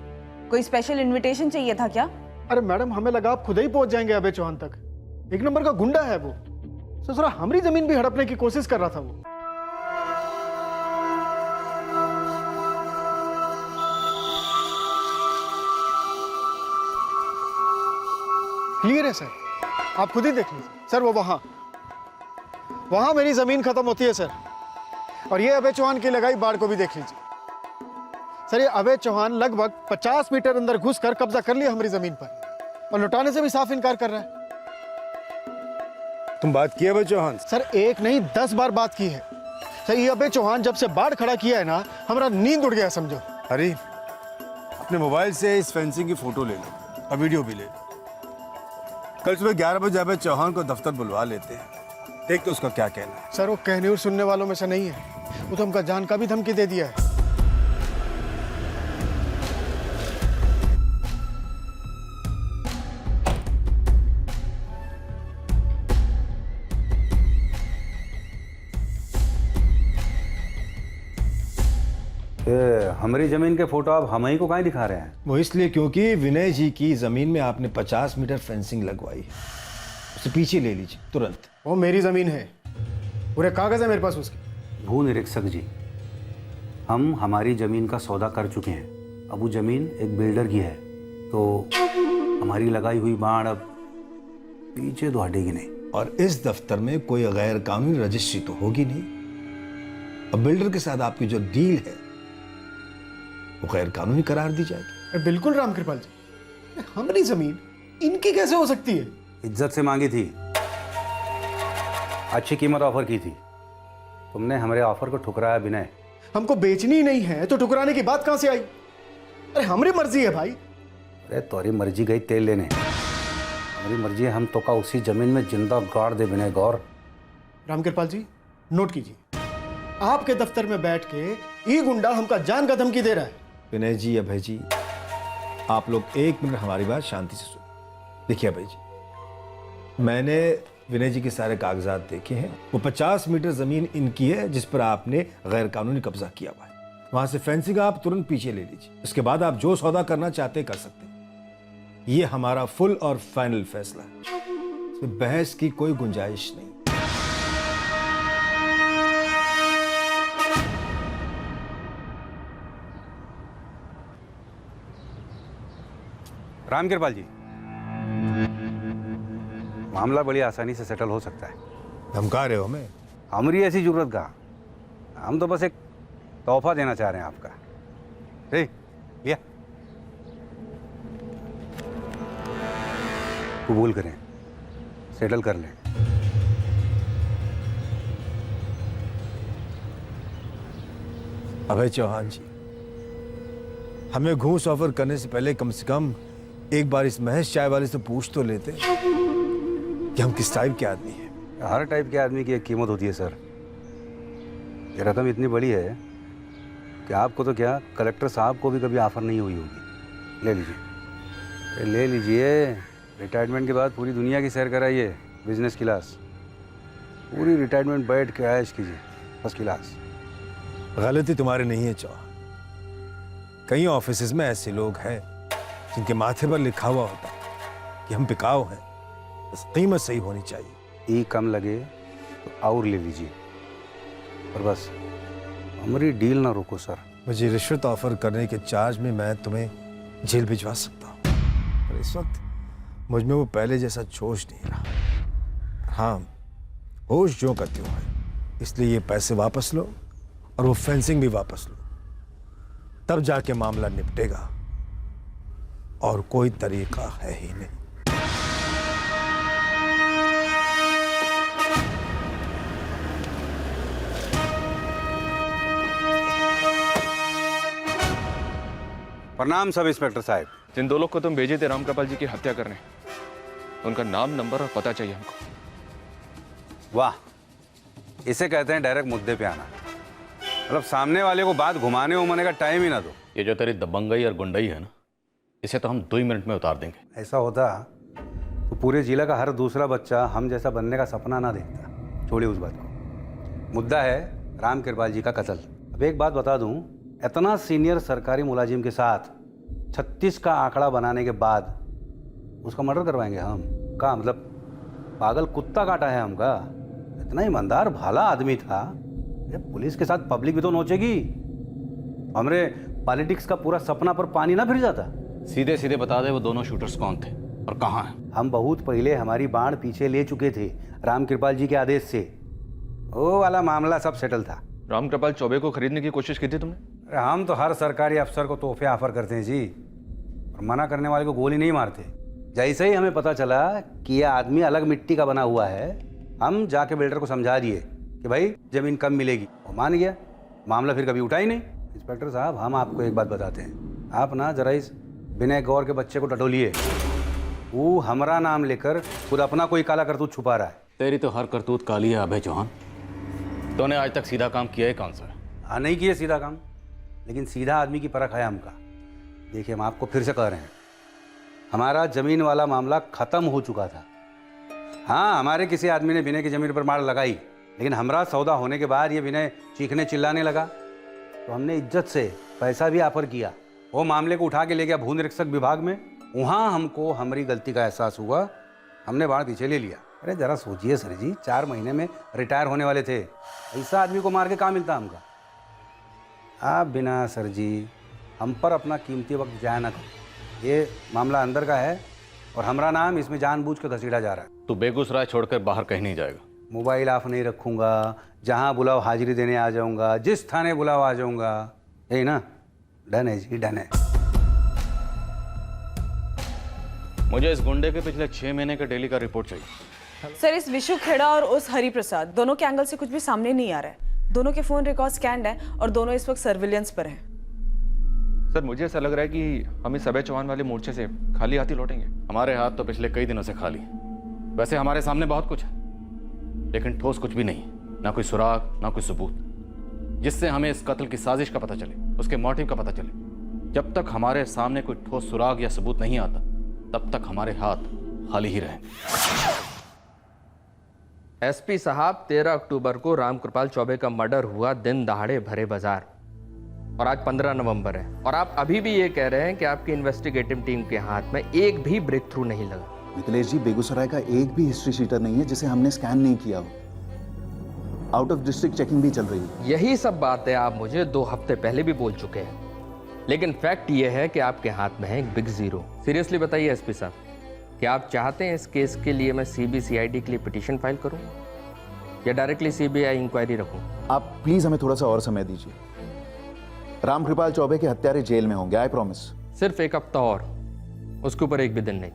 कोई स्पेशल इनविटेशन चाहिए था क्या? अरे मैडम हमें लगा आप खुद ही पहुंच जाएंगे अभय चौहान तक। एक नंबर का गुंडा है वो, ससुरा हमारी जमीन भी हड़पने की कोशिश कर रहा था वो। क्लियर है सर, आप खुद ही देख लीजिए। सर वो वहां मेरी जमीन खत्म होती है सर, और ये अभय चौहान की लगाई बाढ़ को भी देख लीजिए। सर ये अभय चौहान लगभग 50 मीटर अंदर घुसकर कब्जा कर लिया हमारी जमीन पर, और लौटाने से भी साफ इनकार कर रहा है। तुम बात की अभय चौहान? सर एक नहीं 10 बार बात की है। सर ये अभय चौहान जब से बाढ़ खड़ा किया है ना, हमारा नींद उड़ गया समझो। अरे अपने मोबाइल से इस फेंसिंग की फोटो ले लो और वीडियो भी ले लो। कल सुबह 11 बजे अभय चौहान को दफ्तर बुलवा लेते हैं, देख तो उसका क्या कहना है। सर वो कहने और सुनने वालों में से नहीं है, वो तो हमका जान का भी धमकी दे दिया है। हमारी जमीन के फोटो आप हम ही को कहाँ दिखा रहे हैं? वो इसलिए क्योंकि विनय जी की जमीन में आपने 50 मीटर फेंसिंग लगवाई है, उसे पीछे ले लीजिए तुरंत। वो मेरी जमीन है, पूरे कागज है मेरे पास उसके। भू निरीक्षक जी, हम हमारी जमीन का सौदा कर चुके हैं। अब वो जमीन एक बिल्डर की है, तो हमारी लगाई हुई बाढ़ अब पीछे तो हटेगी नहीं। और इस दफ्तर में कोई गैर कानूनी रजिस्ट्री तो होगी नहीं। अब बिल्डर के साथ आपकी जो डील है वो गैर कानूनी करार दी जाएगी। बिल्कुल रामकृपाल जी, हमारी जमीन इनकी कैसे हो सकती है? इज्जत से मांगी थी, अच्छी कीमत ऑफर की थी, तुमने हमारे ऑफर को ठुकराया। विनय हमको बेचनी ही नहीं है तो ठुकराने की बात कहां से आई? अरे हमारी मर्जी है भाई। अरे तुम्हारी मर्जी गई तेल लेने, हमारी मर्जी है हम तो का उसी जमीन में जिंदा गाड़ दे। विनय गौर। रामकृपाल जी नोट कीजिए, आपके दफ्तर में बैठ के ये गुंडा हमका जान का धमकी दे रहा है। विनय जी, अभय जी, आप लोग एक मिनट हमारी बात शांति से सुनो। देखिए अभय जी, मैंने विनय जी के सारे कागजात देखे हैं। वो 50 मीटर जमीन इनकी है जिस पर आपने गैर कानूनी कब्जा किया हुआ है। वहां से फेंसिंग आप तुरंत पीछे ले लीजिए, उसके बाद आप जो सौदा करना चाहते कर सकते हैं। ये हमारा फुल और फाइनल फैसला है, इसमें बहस की कोई गुंजाइश नहीं। राम कृपाल जी, मामला बड़ी आसानी से सेटल हो सकता है। धमका रहे हो हमें? हमारी ऐसी जरूरत का, हम तो बस एक तोहफा देना चाह रहे हैं आपका। ठीक, लिया, कबूल करें, सेटल कर लें। अभय चौहान जी, हमें घूस ऑफर करने से पहले कम से कम एक बार इस महेश चाय वाले से पूछ तो लेते कि हम किस टाइप के आदमी हैं। हर टाइप के आदमी की एक कीमत होती है सर। ये रकम इतनी बड़ी है कि आपको तो क्या, कलेक्टर साहब को भी कभी ऑफर नहीं हुई होगी। ले लीजिए, ले लीजिए। रिटायरमेंट के बाद पूरी दुनिया की सैर कराइए, बिजनेस क्लास। पूरी रिटायरमेंट बैठ के ऐश कीजिए, फर्स्ट क्लास। गलती तुम्हारी नहीं है चौहान, कई ऑफिसेज में ऐसे लोग हैं जिनके माथे पर लिखा हुआ होता है कि हम बिकाऊ हैं, बस कीमत सही होनी चाहिए। ई कम लगे तो और ले लीजिए, पर बस हमारी डील ना रोको सर। मुझे रिश्वत ऑफर करने के चार्ज में मैं तुम्हें जेल भिजवा सकता हूँ, पर इस वक्त मुझ में वो पहले जैसा जोश नहीं रहा। हाँ, होश जो करती हूँ, इसलिए ये पैसे वापस लो और वो फेंसिंग भी वापस लो, तब जाके मामला निपटेगा, और कोई तरीका है ही नहीं। प्रणाम सब इंस्पेक्टर साहब। जिन दो लोग को तुम भेजे थे राम कृपाल जी की हत्या करने, उनका नाम, नंबर और पता चाहिए हमको। वाह, इसे कहते हैं डायरेक्ट मुद्दे पे आना। मतलब सामने वाले को बात घुमाने उमाने का टाइम ही ना दो। ये जो तेरी दबंगई और गुंडई है ना, इसे तो हम 2 ही मिनट में उतार देंगे। ऐसा होता तो पूरे जिला का हर दूसरा बच्चा हम जैसा बनने का सपना ना देखता। छोड़िए उस बात को। मुद्दा है राम कृपाल जी का कत्ल। अब एक बात बता दूं, इतना सीनियर सरकारी मुलाजिम के साथ 36 का आंकड़ा बनाने के बाद उसका मर्डर करवाएंगे हम? का मतलब पागल कुत्ता काटा है हमका? इतना ईमानदार भाला आदमी था, ये पुलिस के साथ पब्लिक भी तो नोचेगी। हमरे पॉलिटिक्स का पूरा सपना पर पानी ना फिर जाता। सीधे सीधे बता दे वो दोनों शूटर्स कौन थे और कहाँ हैं? हम बहुत पहले हमारी बाढ़ पीछे ले चुके थे राम कृपाल जी के आदेश से। वो वाला मामला सब सेटल था। राम कृपाल चौबे को खरीदने की कोशिश की थी तुमने? अरे हम तो हर सरकारी अफसर को तोहफे ऑफर करते हैं जी, और मना करने वाले को गोली नहीं मारते। जैसे ही हमें पता चला कि यह आदमी अलग मिट्टी का बना हुआ है, हम जाके बिल्डर को समझा दिए कि भाई जमीन कम मिलेगी। वो मान गया, मामला फिर कभी उठा ही नहीं। इंस्पेक्टर साहब, हम आपको एक बात बताते हैं, आप ना जरा इस विनय गौर के बच्चे को टटोलिए। वो हमारा नाम लेकर खुद अपना कोई काला करतूत छुपा रहा है। तेरी तो हर करतूत काली है अभय चौहान। तूने आज तक सीधा काम किया है कौन सा? हाँ, नहीं किया सीधा काम, लेकिन सीधा आदमी की परख है हमका। देखिए, हम आपको फिर से कह रहे हैं, हमारा जमीन वाला मामला खत्म हो चुका था। हाँ, हमारे किसी आदमी ने विनय की जमीन पर मार लगाई, लेकिन हमारा सौदा होने के बाद ये विनय चीखने चिल्लाने लगा, तो हमने इज्जत से पैसा भी ऑफर किया। वो मामले को उठा के ले गया भू निरीक्षक विभाग में। वहाँ हमको हमारी गलती का एहसास हुआ, हमने बाढ़ पीछे ले लिया। अरे जरा सोचिए सर जी, 4 महीने में रिटायर होने वाले थे, ऐसा आदमी को मार के कहाँ मिलता हमका? आप बिना सर जी हम पर अपना कीमती वक्त जाया ना करो। ये मामला अंदर का है और हमारा नाम इसमें जानबूझ के घसीटा जा रहा है। तू बेगूसराय छोड़कर बाहर कहीं नहीं जाएगा। मोबाइल ऑफ नहीं रखूंगा, जहाँ बुलाओ हाजिरी देने आ जाऊंगा, जिस थाने बुलाओ आ जाऊंगा। यही ना? डन है जी, डन है। मुझे इस गुंडे के पिछले 6 महीने का डेली का रिपोर्ट चाहिए। सर, इस विशु खेड़ा और उस हरि प्रसाद दोनों के एंगल से कुछ भी सामने नहीं आ रहा है। दोनों के फोन रिकॉर्ड स्कैन्ड है और दोनों इस वक्त सर्विलेंस पर हैं। सर, मुझे ऐसा लग रहा है कि हम इस अभय चौहान वाले मोर्चे से खाली हाथ ही लौटेंगे। हमारे हाथ तो पिछले कई दिनों से खाली। वैसे हमारे सामने बहुत कुछ है, लेकिन ठोस कुछ भी नहीं। ना कोई सुराग, ना कोई सबूत, जिससे हमें इस कत्ल की साजिश का पता चले, उसके मोटिव का पता चले। जब तक हमारे सामने कोई ठोस सुराग या सबूत नहीं आता, तब तक हमारे हाथ खाली ही रहेंगे। एसपी साहब, 13 अक्टूबर को राम कृपाल चौबे का मर्डर हुआ, दिन दहाड़े भरे बाजार। और आज 15 नवंबर है और आप अभी भी ये कह रहे हैं कि आपकी इन्वेस्टिगेटिव टीम के हाथ में एक भी ब्रेक थ्रू नहीं लगा। मिथिलेश जी, बेगूसराय का एक भी हिस्ट्री शीटर नहीं है जिसे हमने स्कैन नहीं किया हो। आउट ऑफ डिस्ट्रिक्ट चेकिंग भी चल रही है। यही सब बातें आप मुझे 2 हफ्ते पहले भी बोल चुके हैं, लेकिन फैक्ट ये है कि आपके हाथ में है एक बिग जीरो। सीरियसली बताइए एसपी साहब, क्या आप चाहते हैं इस केस के लिए मैं सीबीसीआईडी के लिए पिटीशन फाइल करूं या डायरेक्टली सीबीआई इंक्वायरी रखूं? आप प्लीज हमें थोड़ा सा और समय दीजिए। रामकृपाल चौबे के हत्यारे जेल में होंगे, आई प्रॉमिस। सिर्फ 1 हफ्ता और, उसके ऊपर एक भी दिन नहीं।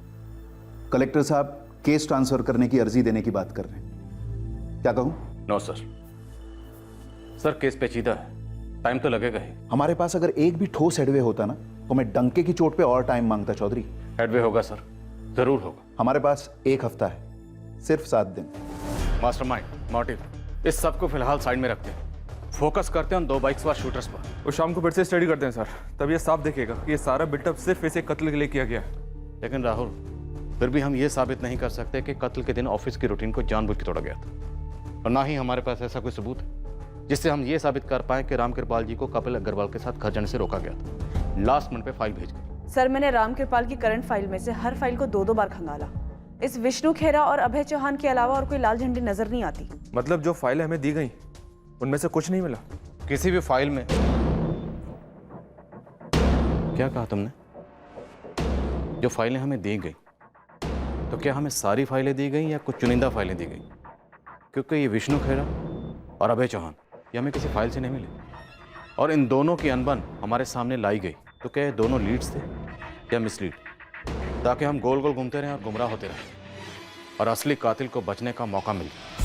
कलेक्टर साहब केस ट्रांसफर करने की अर्जी देने की बात कर रहे हैं, क्या कहूं? नो सर, सर केस पेचीदा है, टाइम तो लगेगा ही। हमारे पास अगर एक भी ठोस हेडवे होता ना तो मैं डंके की चोट पे और टाइम मांगता चौधरी। हेडवे होगा सर, जरूर होगा। हमारे पास 1 हफ्ता है, सिर्फ 7 दिन। मास्टरमाइंड, मोटिव, इस सब को फिलहाल साइड में रखते हैं, फोकस करते हैं उन 2 बाइक सवार शूटर्स पर। वो शाम को फिर से स्टडी करते हैं सर, तब ये साफ दिखेगा कि ये सारा बिल्टअप सिर्फ इसे कत्ल के लिए किया गया है। लेकिन राहुल, फिर भी हम ये साबित नहीं कर सकते कि कत्ल के दिन ऑफिस की रूटीन को जानबूझ के तोड़ा गया था, और ना ही हमारे पास ऐसा कोई सबूत है जिससे हम ये साबित कर पाए कि रामकृपाल जी को कपिल अग्रवाल के साथ घर जाने से रोका गया था। लास्ट मिनट पे फाइल भेज गई। सर, मैंने रामकृपाल की करंट फाइल में से हर फाइल को 2-2 बार खंगाला। इस विष्णु खेरा और अभय चौहान के अलावा और कोई लाल झंडी नजर नहीं आती। मतलब जो फाइलें हमें दी गई उनमें से कुछ नहीं मिला? किसी भी फाइल में। क्या कहा तुमने? जो फाइलें हमें दी गई, तो क्या हमें सारी फाइलें दी गई या कुछ चुनिंदा फाइलें दी गई? क्योंकि ये विष्णु खेरा और अभय चौहान ये हमें किसी फाइल से नहीं मिले, और इन दोनों की अनबन हमारे सामने लाई गई। तो क्या ये दोनों लीड्स थे या मिसलीड, ताकि हम गोल गोल घूमते रहें और गुमराह होते रहें और असली कातिल को बचने का मौका मिल जाए।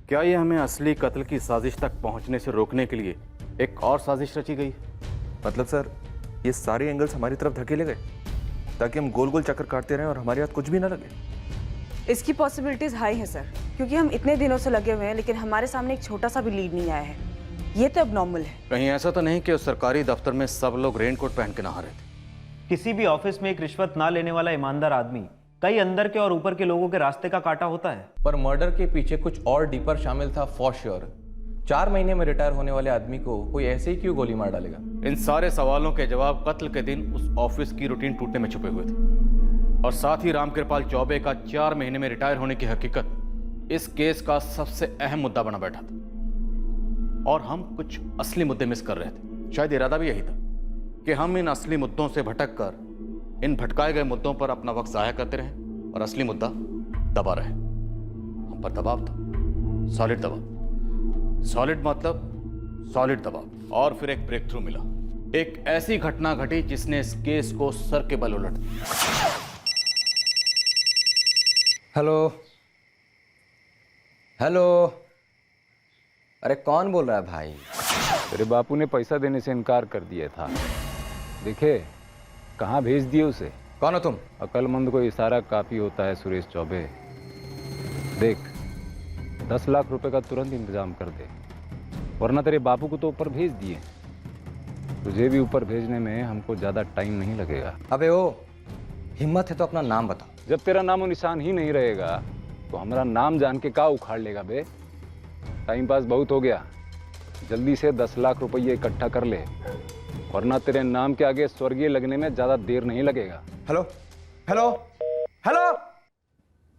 क्या ये हमें असली कत्ल की साजिश तक पहुंचने से रोकने के लिए एक और साजिश रची गई? मतलब सर ये सारे एंगल्स हमारी तरफ धकेले गए ताकि हम गोल गोल चक्कर काटते रहें और हमारे हाथ कुछ भी ना लगे? इसकी पॉसिबिलिटीज हाई है सर, क्योंकि हम इतने दिनों से लगे हुए हैं लेकिन हमारे सामने एक छोटा सा भी लीड नहीं आया है। ये तो अब नॉर्मल है। कहीं ऐसा तो नहीं कि उस सरकारी दफ्तर में सब लोग रेनकोट पहन के नहा रहे थे? किसी भी ऑफिस में एक रिश्वत ना लेने वाला ईमानदार आदमी कई अंदर के और ऊपर के लोगों के रास्ते का कांटा होता है। पर मर्डर के पीछे कुछ और डीपर शामिल था फॉर श्योर। 4 महीने में रिटायर होने वाले आदमी को कोई ऐसे ही क्यों गोली मार डालेगा? इन सारे सवालों के जवाब कत्ल के दिन उस ऑफिस की रूटीन टूटने में छुपे हुए थे, और साथ ही रामकृपाल चौबे का 4 महीने में रिटायर होने की हकीकत इस केस का सबसे अहम मुद्दा बना बैठा था। और हम कुछ असली मुद्दे मिस कर रहे थे। शायद इरादा भी यही था कि हम इन असली मुद्दों से भटक कर इन भटकाए गए मुद्दों पर अपना वक्त जाया करते रहें और असली मुद्दा दबा रहे। हम पर दबाव था, सॉलिड दबाव। सॉलिड मतलब सॉलिड दबाव। और फिर एक ब्रेक थ्रू मिला, एक ऐसी घटना घटी जिसने इस केस को सर के बल उलट दिया। हेलो हेलो, अरे कौन बोल रहा है भाई? तेरे बापू ने पैसा देने से इनकार कर दिया था। देखे कहाँ भेज दिए उसे। कौन हो तुम? अक्लमंद को इशारा काफी होता है सुरेश चौबे। देख 10 लाख रुपए का तुरंत इंतजाम कर दे, वरना तेरे बापू को तो ऊपर भेज दिए, तुझे भी ऊपर भेजने में हमको ज्यादा टाइम नहीं लगेगा। अबे ओ, हिम्मत है तो अपना नाम बता। जब तेरा नामो निशान ही नहीं रहेगा तो हमारा नाम जान के का उखाड़ लेगा बे? टाइम पास बहुत हो गया, जल्दी से 10 लाख रुपये इकट्ठा कर ले, वरना तेरे नाम के आगे स्वर्गीय लगने में ज्यादा देर नहीं लगेगा। Hello hello hello.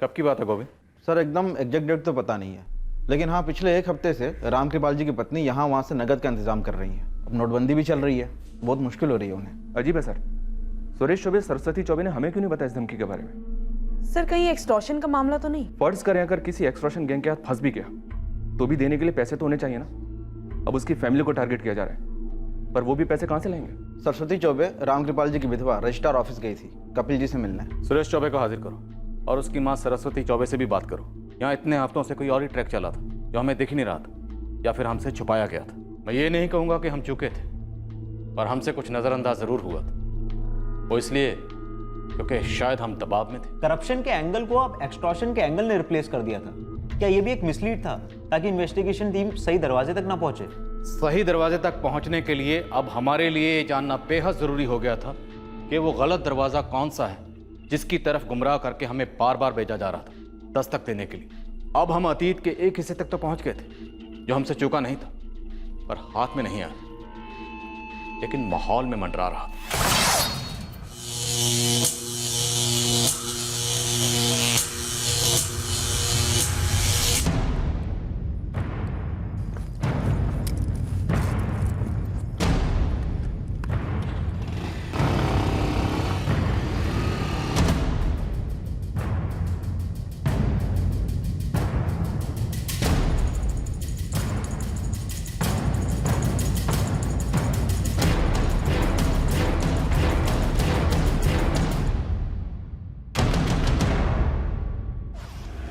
कब की बात है गोविंद? सर एकदम एग्जैक्ट डेट तो पता नहीं है, लेकिन हाँ पिछले 1 हफ्ते से रामकृपाल जी की पत्नी यहाँ वहाँ से नगद का इंतजाम कर रही है। अब नोटबंदी भी चल रही है, बहुत मुश्किल हो रही है उन्हें। अजीब है सर, सुरेश चौबे सरस्वती चौबे ने हमें क्यों नहीं बताया इस धमकी के बारे में? सर कहीं एक्सटॉर्शन का मामला तो नहीं? फर्ज करें अगर किसी एक्सटॉर्शन गैंग के हाथ फंस भी गया तो भी देने के लिए पैसे तो होने चाहिए ना। अब उसकी फैमिली को टारगेट किया जा रहा है, पर वो भी पैसे कहाँ से लाएंगे? सरस्वती चौबे रामकृपाल जी की विधवा रजिस्ट्रार ऑफिस गई थी कपिल जी से मिलने। सुरेश चौबे को हाजिर करो और उसकी माँ सरस्वती चौबे से भी बात करो। यहाँ इतने हफ्तों से कोई और ही ट्रैक चला था जो हमें दिख नहीं रहा था, या फिर हमसे छुपाया गया था। मैं ये नहीं कहूँगा कि हम चूके थे, पर हमसे कुछ नज़रअंदाज ज़रूर हुआ था। वो इसलिए क्योंकि शायद हम दबाव में थे। करप्शन के एंगल को अब एक्सटॉर्शन के एंगल ने रिप्लेस कर दिया था। क्या ये भी एक मिसलीड था ताकि इन्वेस्टिगेशन टीम सही दरवाजे तक ना पहुंचे? सही दरवाजे तक पहुंचने के लिए अब हमारे लिए ये जानना बेहद जरूरी हो गया था कि वो गलत दरवाजा कौन सा है जिसकी तरफ गुमराह करके हमें बार बार भेजा जा रहा था दस्तक देने के लिए। अब हम अतीत के एक हिस्से तक तो पहुंच गए थे जो हमसे चूका नहीं था, पर हाथ में नहीं आया, लेकिन माहौल में मंडरा रहा था।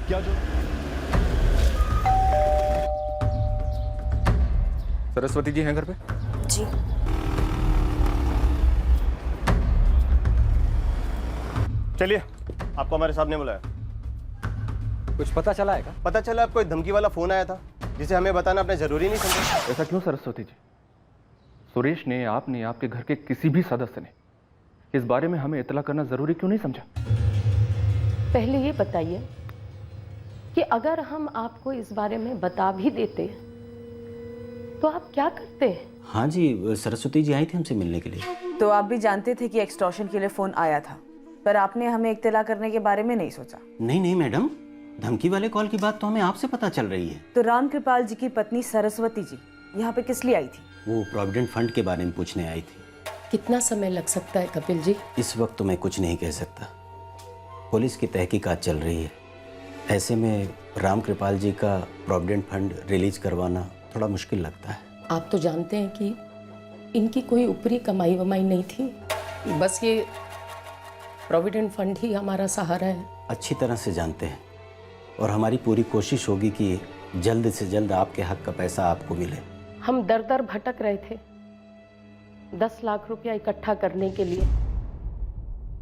क्या जो सरस्वती जी हैं घर पे? जी। चलिए, आपको हमारे साहब ने बुलाया। कुछ पता चला है क्या? पता चला आपको एक धमकी वाला फोन आया था जिसे हमें बताना अपने जरूरी नहीं समझा। ऐसा क्यों सरस्वती जी? सुरेश ने, आपने, आपके घर के किसी भी सदस्य ने इस बारे में हमें इतला करना जरूरी क्यों नहीं समझा? पहले ये बताइए कि अगर हम आपको इस बारे में बता भी देते तो आप क्या करते? हाँ जी, सरस्वती जी आई थी हमसे मिलने के लिए। तो आप भी जानते थे कि एक्सटॉर्शन के लिए फोन आया था, पर आपने हमें इत्तला करने के बारे में नहीं सोचा। नहीं मैडम, धमकी वाले कॉल की बात तो हमें आपसे पता चल रही है। तो राम कृपाल जी की पत्नी सरस्वती जी यहाँ पे किस लिए आई थी? वो प्रोविडेंट फंड के बारे में पूछने आई थी। कितना समय लग सकता है कपिल जी? इस वक्त तो मैं कुछ नहीं कह सकता, पुलिस की तहकीकात चल रही है। ऐसे में राम कृपाल जी का प्रोविडेंट फंड रिलीज करवाना थोड़ा मुश्किल लगता है। आप तो जानते हैं कि इनकी कोई ऊपरी कमाई वमाई नहीं थी, बस ये प्रोविडेंट फंड ही हमारा सहारा है। अच्छी तरह से जानते हैं, और हमारी पूरी कोशिश होगी कि जल्द से जल्द आपके हक का पैसा आपको मिले। हम दर दर भटक रहे थे 10 लाख रुपया इकट्ठा करने के लिए।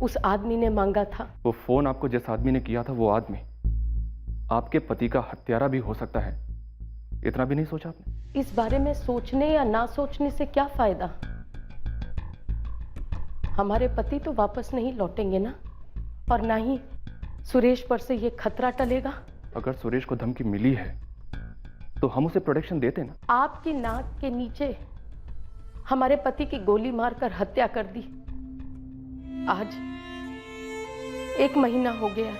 उस आदमी ने मांगा था। वो फोन आपको जिस आदमी ने किया था, वो आदमी आपके पति का हत्यारा भी हो सकता है, इतना भी नहीं सोचा आपने? इस बारे में सोचने या ना सोचने से क्या फायदा? हमारे पति तो वापस नहीं लौटेंगे ना, और ना ही सुरेश पर से ये खतरा टलेगा। अगर सुरेश को धमकी मिली है तो हम उसे प्रोटेक्शन देते ना। आपकी नाक के नीचे हमारे पति की गोली मारकर हत्या कर दी। आज 1 महीना हो गया,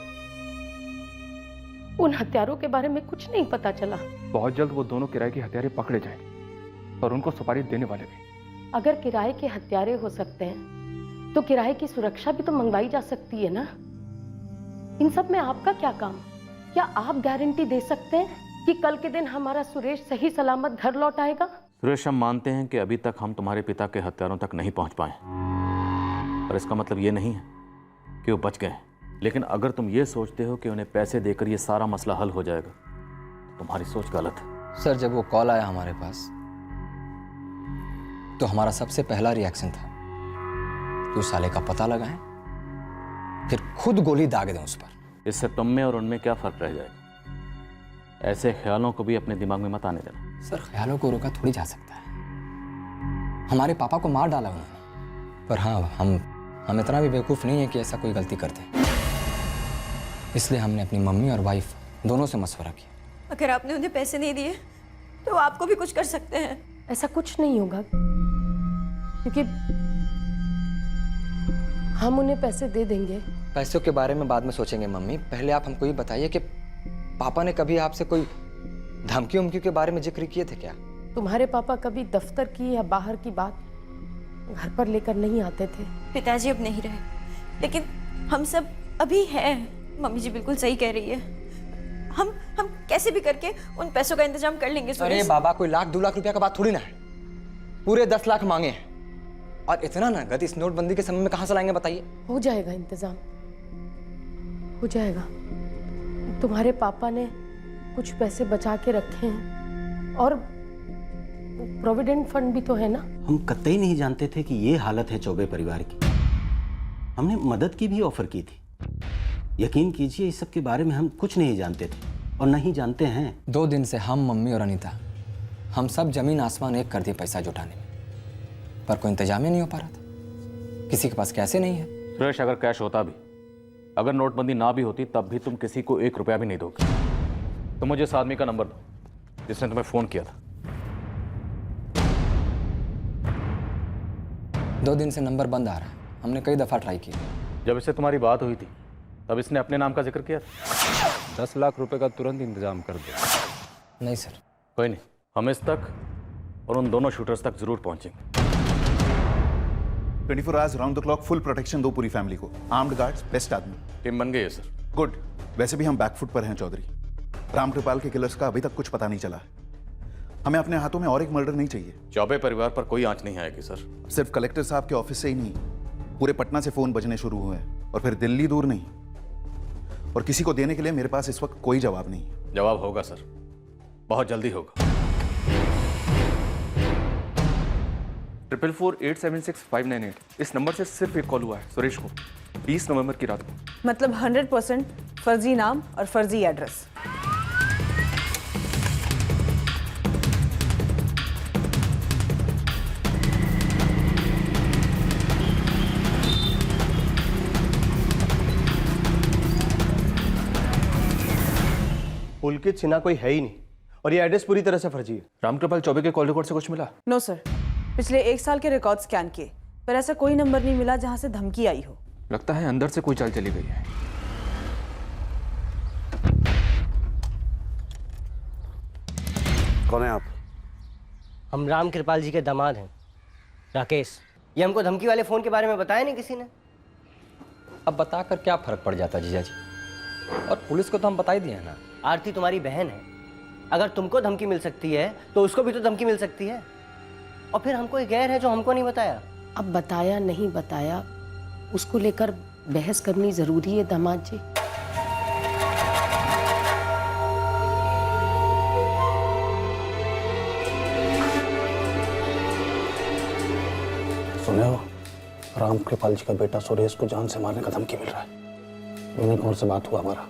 उन हत्यारों के बारे में कुछ नहीं पता चला। बहुत जल्द वो दोनों किराए के हत्यारे पकड़े जाएंगे, और उनको सुपारी देने वाले भी। अगर किराए के हत्यारे हो सकते हैं तो किराए की सुरक्षा भी तो मंगवाई जा सकती है ना। इन सब में आपका क्या काम? क्या आप गारंटी दे सकते हैं कि कल के दिन हमारा सुरेश सही सलामत घर लौट आएगा? सुरेश, हम मानते हैं कि अभी तक हम तुम्हारे पिता के हत्यारों तक नहीं पहुंच पाए, पर इसका मतलब ये नहीं है कि वो बच गए। लेकिन अगर तुम ये सोचते हो कि उन्हें पैसे देकर ये सारा मसला हल हो जाएगा, तुम्हारी सोच गलत है। सर, जब वो कॉल आया हमारे पास तो हमारा सबसे पहला रिएक्शन था कि उस साले का पता लगाएं, फिर खुद गोली दाग दें उस पर। इससे तुम में और उनमें क्या फर्क रह जाएगा? ऐसे ख्यालों को भी अपने दिमाग में मत आने देना। सर, ख्यालों को रोका थोड़ी जा सकता है। हमारे पापा को मार डाला उन्होंने, पर हाँ, हम इतना भी बेवकूफ़ नहीं है कि ऐसा कोई गलती कर दे। इसलिए हमने अपनी मम्मी और वाइफ दोनों से मशवरा किया। अगर आपने उन्हें पैसे नहीं दिए तो आपको भी कुछ कर सकते हैं। ऐसा कुछ नहीं होगा, क्योंकि हम उन्हें पैसे दे देंगे। पैसों के बारे में बाद में सोचेंगे मम्मी, पहले आप हमको ये बताइए कि पापा ने कभी आपसे कोई धमकी उमकी के बारे में जिक्र किए थे क्या? तुम्हारे पापा कभी दफ्तर की या बाहर की बात घर पर लेकर नहीं आते थे। पिताजी अब नहीं रहे, लेकिन हम सब अभी हैं। मम्मी जी बिल्कुल सही कह रही है। हम कैसे भी करके उन पैसों का इंतजाम कर लेंगे। अरे बाबा, कोई 1-2 लाख रुपया का बात थोड़ी ना है। पूरे 10 लाख मांगे हैं, और इतना नगद इस नोटबंदी के समय में कहां से लाएंगे बताइए? हो जाएगा इंतजाम, हो जाएगा। तुम्हारे पापा ने कुछ पैसे बचा के रखे हैं, और प्रोविडेंट फंड भी तो है ना। हम कतई नहीं जानते थे कि ये हालत है चौबे परिवार की। हमने मदद की भी ऑफर की थी। यकीन कीजिए इस सब के बारे में हम कुछ नहीं जानते थे और नहीं जानते हैं। 2 दिन से हम, मम्मी और अनीता, हम सब जमीन आसमान एक कर दिए पैसा जुटाने में, पर कोई इंतजाम ही नहीं हो पा रहा था। किसी के पास कैसे नहीं है। सुरेश, अगर कैश होता भी, अगर नोटबंदी ना भी होती, तब भी तुम किसी को 1 रुपया भी नहीं दोगे। तो मुझे इस आदमी का नंबर दो जिसने तुम्हें फोन किया था। 2 दिन से नंबर बंद आ रहा है। हमने कई दफ़ा ट्राई किया। जब इससे तुम्हारी बात हुई थी तब इसने अपने नाम का जिक्र किया था। 10 लाख रुपए का तुरंत इंतजाम कर दो। नहीं सर। कोई नहीं, हम इस तक और उन दोनों शूटर्स तक जरूर पहुंचेंगे। 24 hours round the clock full protection दो पूरी फैमिली को। आर्म्ड गार्ड्स, बेस्ट आदमी। टीम बन गई है सर। गुड। वैसे भी हम बैकफुट पर हैं चौधरी। राम कृपाल के किलर्स का अभी तक कुछ पता नहीं चला है। हमें अपने हाथों में और एक मर्डर नहीं चाहिए। चौबे परिवार पर कोई आंच नहीं आएगी सर। सिर्फ कलेक्टर साहब के ऑफिस से ही नहीं, पूरे पटना से फोन बजने शुरू हुए हैं और फिर दिल्ली दूर नहीं। और किसी को देने के लिए मेरे पास इस वक्त कोई जवाब नहीं है। जवाब होगा सर, बहुत जल्दी होगा। 444-876-598 इस नंबर से सिर्फ एक कॉल हुआ है सुरेश को 20 नवंबर की रात को। मतलब 100% फर्जी नाम और फर्जी एड्रेस। पुलकित सिन्हा कोई है ही नहीं और ये एड्रेस पूरी तरह से फर्जी है। रामकृपाल चौबे के कॉल रिकॉर्ड से कुछ मिला? नो सर, पिछले 1 साल के रिकॉर्ड स्कैन किए पर ऐसा कोई नंबर नहीं मिला जहां से धमकी आई हो। लगता है अंदर से कोई चाल चली गई है। कौन है आप? हम राम कृपाल जी के दामाद हैं, राकेश। ये हमको धमकी वाले फोन के बारे में बताया नहीं किसी ने। अब बताकर क्या फर्क पड़ जाता जीजा जी, और पुलिस को तो हम बता ही दिए ना। आरती तुम्हारी बहन है, अगर तुमको धमकी मिल सकती है तो उसको भी तो धमकी मिल सकती है। और फिर हमको एक गैर है जो हमको नहीं बताया। अब बताया नहीं बताया उसको लेकर बहस करनी जरूरी है दामाद जी? सुने हो, राम कृपाल जी का बेटा सुरेश को जान से मारने का धमकी मिल रहा है। विनय कौर से बात हुआ हमारा,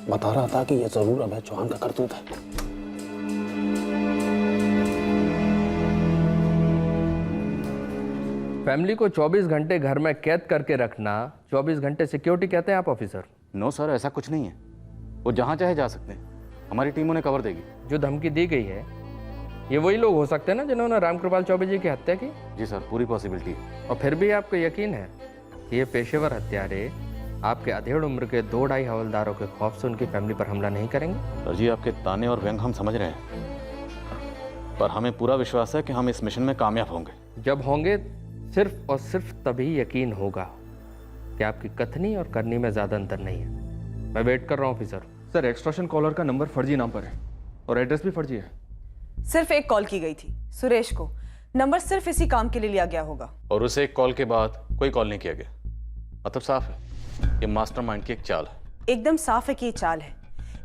बता रहा था कि यह जरूर अभय चौहान का करतूत है। फैमिली को 24 घंटे घर में कैद करके रखना 24 घंटे सिक्योरिटी कहते हैं आप ऑफिसर? नो सर, ऐसा कुछ नहीं है। वो जहाँ चाहे जा सकते हैं, हमारी टीम उन्हें कवर देगी। जो धमकी दी गई है ये वही लोग हो सकते हैं ना जिन्होंने रामकृपाल चौबे जी की हत्या की? जी सर, पूरी पॉसिबिलिटी है। और फिर भी आपको यकीन है कि ये पेशेवर हत्यारे आपके अधेड़ उम्र के 2-2.5 हवलदारों के खौफ से उनकी फैमिली पर हमला नहीं करेंगे? सर जी, आपके ताने और व्यंग हम समझ रहे हैं, पर हमें पूरा विश्वास है कि हम इस मिशन में कामयाब होंगे। जब होंगे सिर्फ और सिर्फ तभी यकीन होगा कि आपकी कथनी और करनी में ज्यादा अंतर नहीं है। मैं वेट कर रहा हूँ ऑफिसर। सर, एक्सटॉर्शन कॉलर का नंबर फर्जी नाम पर है और एड्रेस भी फर्जी है। सिर्फ एक कॉल की गई थी सुरेश को, नंबर सिर्फ इसी काम के लिए लिया गया होगा। और उसे एक कॉल के बाद कोई कॉल नहीं किया गया। मतलब साफ है ये मास्टरमाइंड की एक चाल है। एकदम साफ है कि ये चाल है।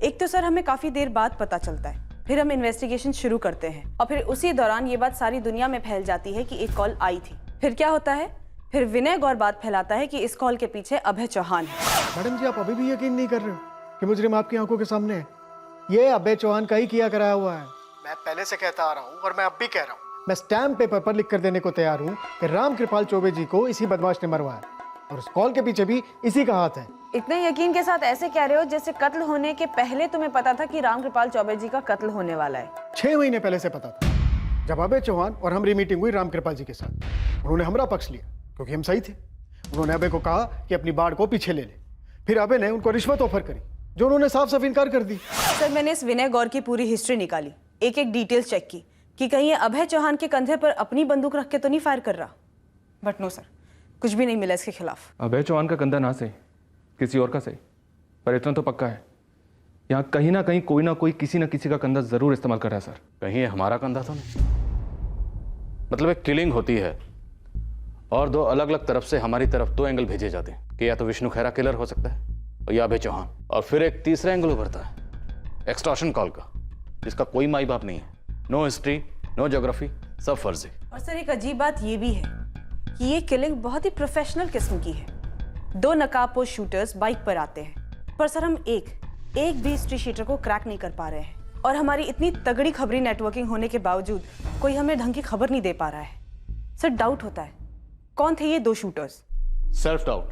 एक तो सर हमें काफी देर बाद पता चलता है, फिर हम इन्वेस्टिगेशन शुरू करते हैं और फिर उसी दौरान ये बात सारी दुनिया में फैल जाती है कि एक कॉल आई थी। फिर क्या होता है? फिर विनय गौर बात फैलाता है कि इस कॉल के पीछे अभय चौहान है। मैडम जी, आप अभी भी यकीन नहीं कर रहे हो कि मुजरिम आपकी आंखों के सामने है? ये अभय चौहान का ही किया कराया हुआ है। मैं पहले से कहता आ रहा हूँ और मैं अब भी कह रहा हूँ, मैं स्टैम्प पेपर पर लिख कर देने को तैयार हूँ कि राम कृपाल चौबे जी को इसी बदमाश ने मरवाया और उस कॉल के पीछे भी इसी का हाथ है। इतने यकीन के साथ ऐसे कह रहे हो जैसे कत्ल होने के पहले तुम्हें पता था कि राम कृपाल चौबे जी का कत्ल होने वाला है। 6 महीने पहले से पता था, जब अभय चौहान और हमारी मीटिंग हुई राम कृपाल जी के साथ। उन्होंने हमारा पक्ष लिया क्योंकि हम सही थे। उन्होंने अभय को कहा कि अपनी बाढ़ को पीछे ले ले। फिर अभय ने उनको रिश्वत ऑफर करी जो उन्होंने साफ साफ इनकार कर दी। सर, मैंने इस विनय गौर की पूरी हिस्ट्री निकाली, एक एक डिटेल्स चेक की कि कहीं ये अभय चौहान के कंधे पर अपनी बंदूक रख के तो नहीं फायर कर रहा। बट नो सर, कुछ भी नहीं मिला इसके खिलाफ। अभय चौहान का कंधा ना सही, किसी और का सही, पर इतना तो पक्का है यहाँ कहीं ना कोई किसी न किसी का कंधा जरूर इस्तेमाल कर रहा है सर। कहीं ये हमारा कंधा तो नहीं? मतलब एक किलिंग होती है और 2 अलग अलग तरफ से हमारी तरफ 2 एंगल भेजे जाते हैं कि या तो विष्णु खैरा किलर हो सकता है और या अभय चौहान, और फिर एक तीसरा एंगल उभरता है एक्सटॉर्शन कॉल का, जिसका कोई माई बाप नहीं है। नो हिस्ट्री, नो ज्योग्राफी, सब फर्जी। और सर एक अजीब बात ये भी है कि ये किलिंग बहुत ही प्रोफेशनल किस्म की है। 2 नकाबपोश शूटर्स बाइक पर आते हैं, पर सर हम एक भी स्ट्रीट शूटर को क्रैक नहीं कर पा रहे हैं। और हमारी इतनी तगड़ी खबरी नेटवर्किंग होने के बावजूद कोई हमें ढंग की खबर नहीं दे पा रहा है। सर डाउट होता है, कौन थे ये 2 शूटर्स? सेल्फ डाउट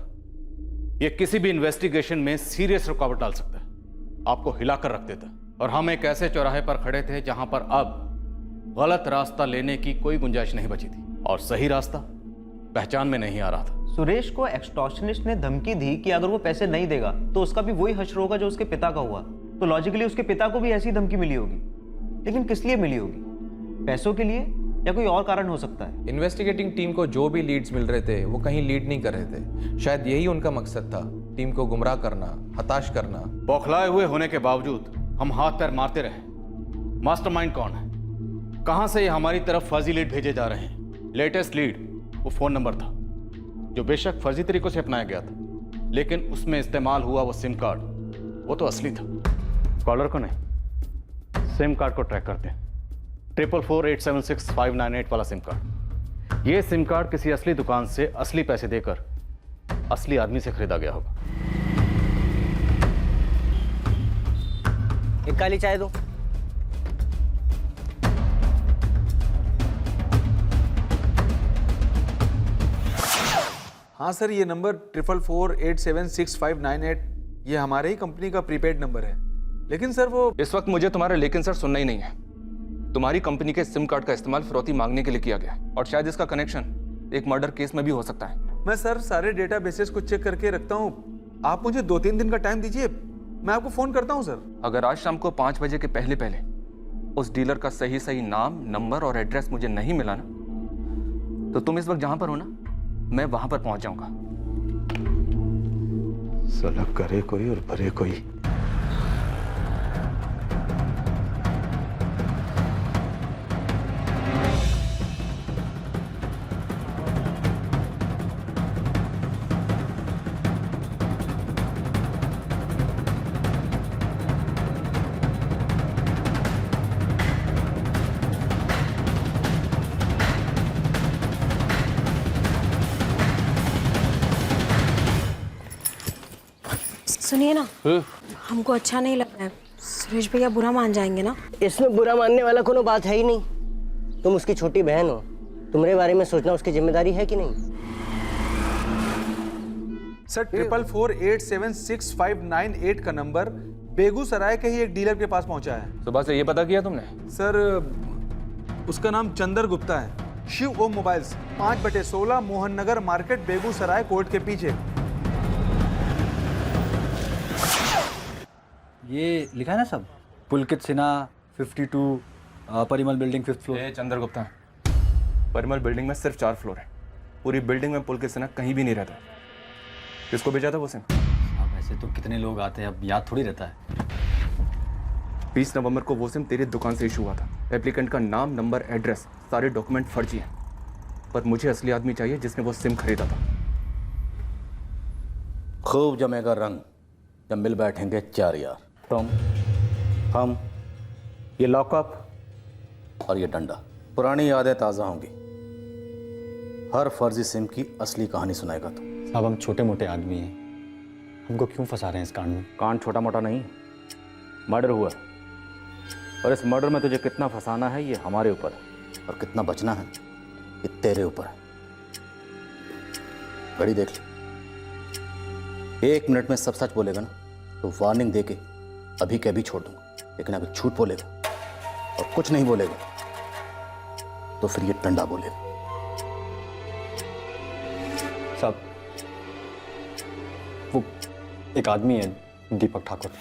ये किसी भी इन्वेस्टिगेशन में सीरियस रुकावट डाल सकता है, आपको हिलाकर रख देता है। और हम एक ऐसे चौराहे पर खड़े थे जहां पर अब गलत रास्ता लेने की कोई गुंजाइश नहीं बची थी और सही रास्ता पहचान में नहीं आ रहा था। सुरेश को एक्सटॉर्शनिस्ट ने धमकी दी कि अगर वो पैसे नहीं देगा तो उसका भी वही हश्र होगा जो उसके पिता का हुआ। तो लॉजिकली उसके पिता को भी ऐसी धमकी मिली होगी, लेकिन किस लिए मिली होगी? पैसों के लिए या कोई और कारण हो सकता है? इन्वेस्टिगेटिंग टीम को जो भी लीड्स मिल रहे थे वो कहीं लीड नहीं कर रहे थे। शायद यही उनका मकसद था, टीम को गुमराह करना, हताश करना। बौखलाए हुए होने के बावजूद हम हाथ पैर मारते रहे। मास्टरमाइंड कौन है? कहां से ये हमारी तरफ फर्जी लीड भेजे जा रहे हैं? लेटेस्ट लीड वो फोन नंबर था जो बेशक फर्जी तरीकों से अपनाया गया था, लेकिन उसमें इस्तेमाल हुआ वो सिम कार्ड वो तो असली था। कॉलर को नहीं, सिम कार्ड को ट्रैक करते हैं। 444876598 वाला सिम कार्ड। ये सिम कार्ड किसी असली दुकान से असली पैसे देकर असली आदमी से खरीदा गया होगा। एक काली चाय दो। हाँ सर, ये नंबर 444876598 ये हमारे ही कंपनी का प्रीपेड नंबर है। लेकिन सर वो इस वक्त मुझे तुम्हारा लेकिन सर सुनना ही नहीं है। तुम्हारी कंपनी के सिम कार्ड का इस्तेमाल फिरौती मांगने के लिए किया गया और शायद इसका कनेक्शन एक मर्डर केस में भी हो सकता है। मैं सर सारे डेटा बेसिस को चेक करके रखता हूँ। आप मुझे 2-3 दिन का टाइम दीजिए, मैं आपको फोन करता हूँ सर। अगर आज शाम को 5 बजे के पहले उस डीलर का सही नाम, नंबर और एड्रेस मुझे नहीं मिला ना, तो तुम इस वक्त जहां पर हो ना, मैं वहां पर पहुंच जाऊंगा। साला करे कोई और भरे कोई। सुनिए ना, हमको अच्छा नहीं लग रहा है। सुरेश भैया बुरा मान जाएंगे ना? इसमें बुरा मानने वाला कोनो बात है ही नहीं। तुम उसकी छोटी बहन हो, तुम्हारे बारे में सोचना उसकी जिम्मेदारी है कि नहीं? सर 444876598 का नंबर बेगूसराय के ही एक डीलर के पास पहुंचा है। सुबह से ये पता किया तुमने? सर उसका नाम चंदर गुप्ता है। Shiv Om mobiles, 5/16 Mohan Nagar market, Begusarai court के पीछे। ये लिखा है ना सब? Pulkit Sinha 52 Parimal building 5th floor. Chandra Gupta, Parimal building में सिर्फ 4 फ्लोर है। पूरी बिल्डिंग में पुलकित सिन्हा कहीं भी नहीं रहता। किसको भेजा था वो सिम? अब ऐसे तो कितने लोग आते हैं, अब याद थोड़ी रहता है। 20 नवंबर को वो सिम तेरी दुकान से इशू हुआ था। एप्लीकेंट का नाम, नंबर, एड्रेस, सारे डॉक्यूमेंट फर्जी हैं। पर मुझे असली आदमी चाहिए जिसने वो सिम खरीदा था। खूब जमेगा रंग जब मिल बैठेंगे 4 यार। तुम, हम, ये लॉकअप और ये डंडा। पुरानी यादें ताज़ा होंगी। हर फर्जी सिम की असली कहानी सुनाएगा तुम। साहब हम छोटे मोटे आदमी हैं, हमको क्यों फंसा रहे हैं इस कांड में? कांड छोटा मोटा नहीं, मर्डर हुआ। और इस मर्डर में तुझे कितना फंसाना है ये हमारे ऊपर है, और कितना बचना है ये तेरे ऊपर है। घड़ी देख ले, 1 मिनट में सब सच बोलेगा ना तो वार्निंग दे के अभी के अभी छोड़ दूंगा। लेकिन अगर झूठ बोलेगा और कुछ नहीं बोलेगा तो फिर ये डंडा बोलेगा। साहब वो एक आदमी है, दीपक ठाकुर।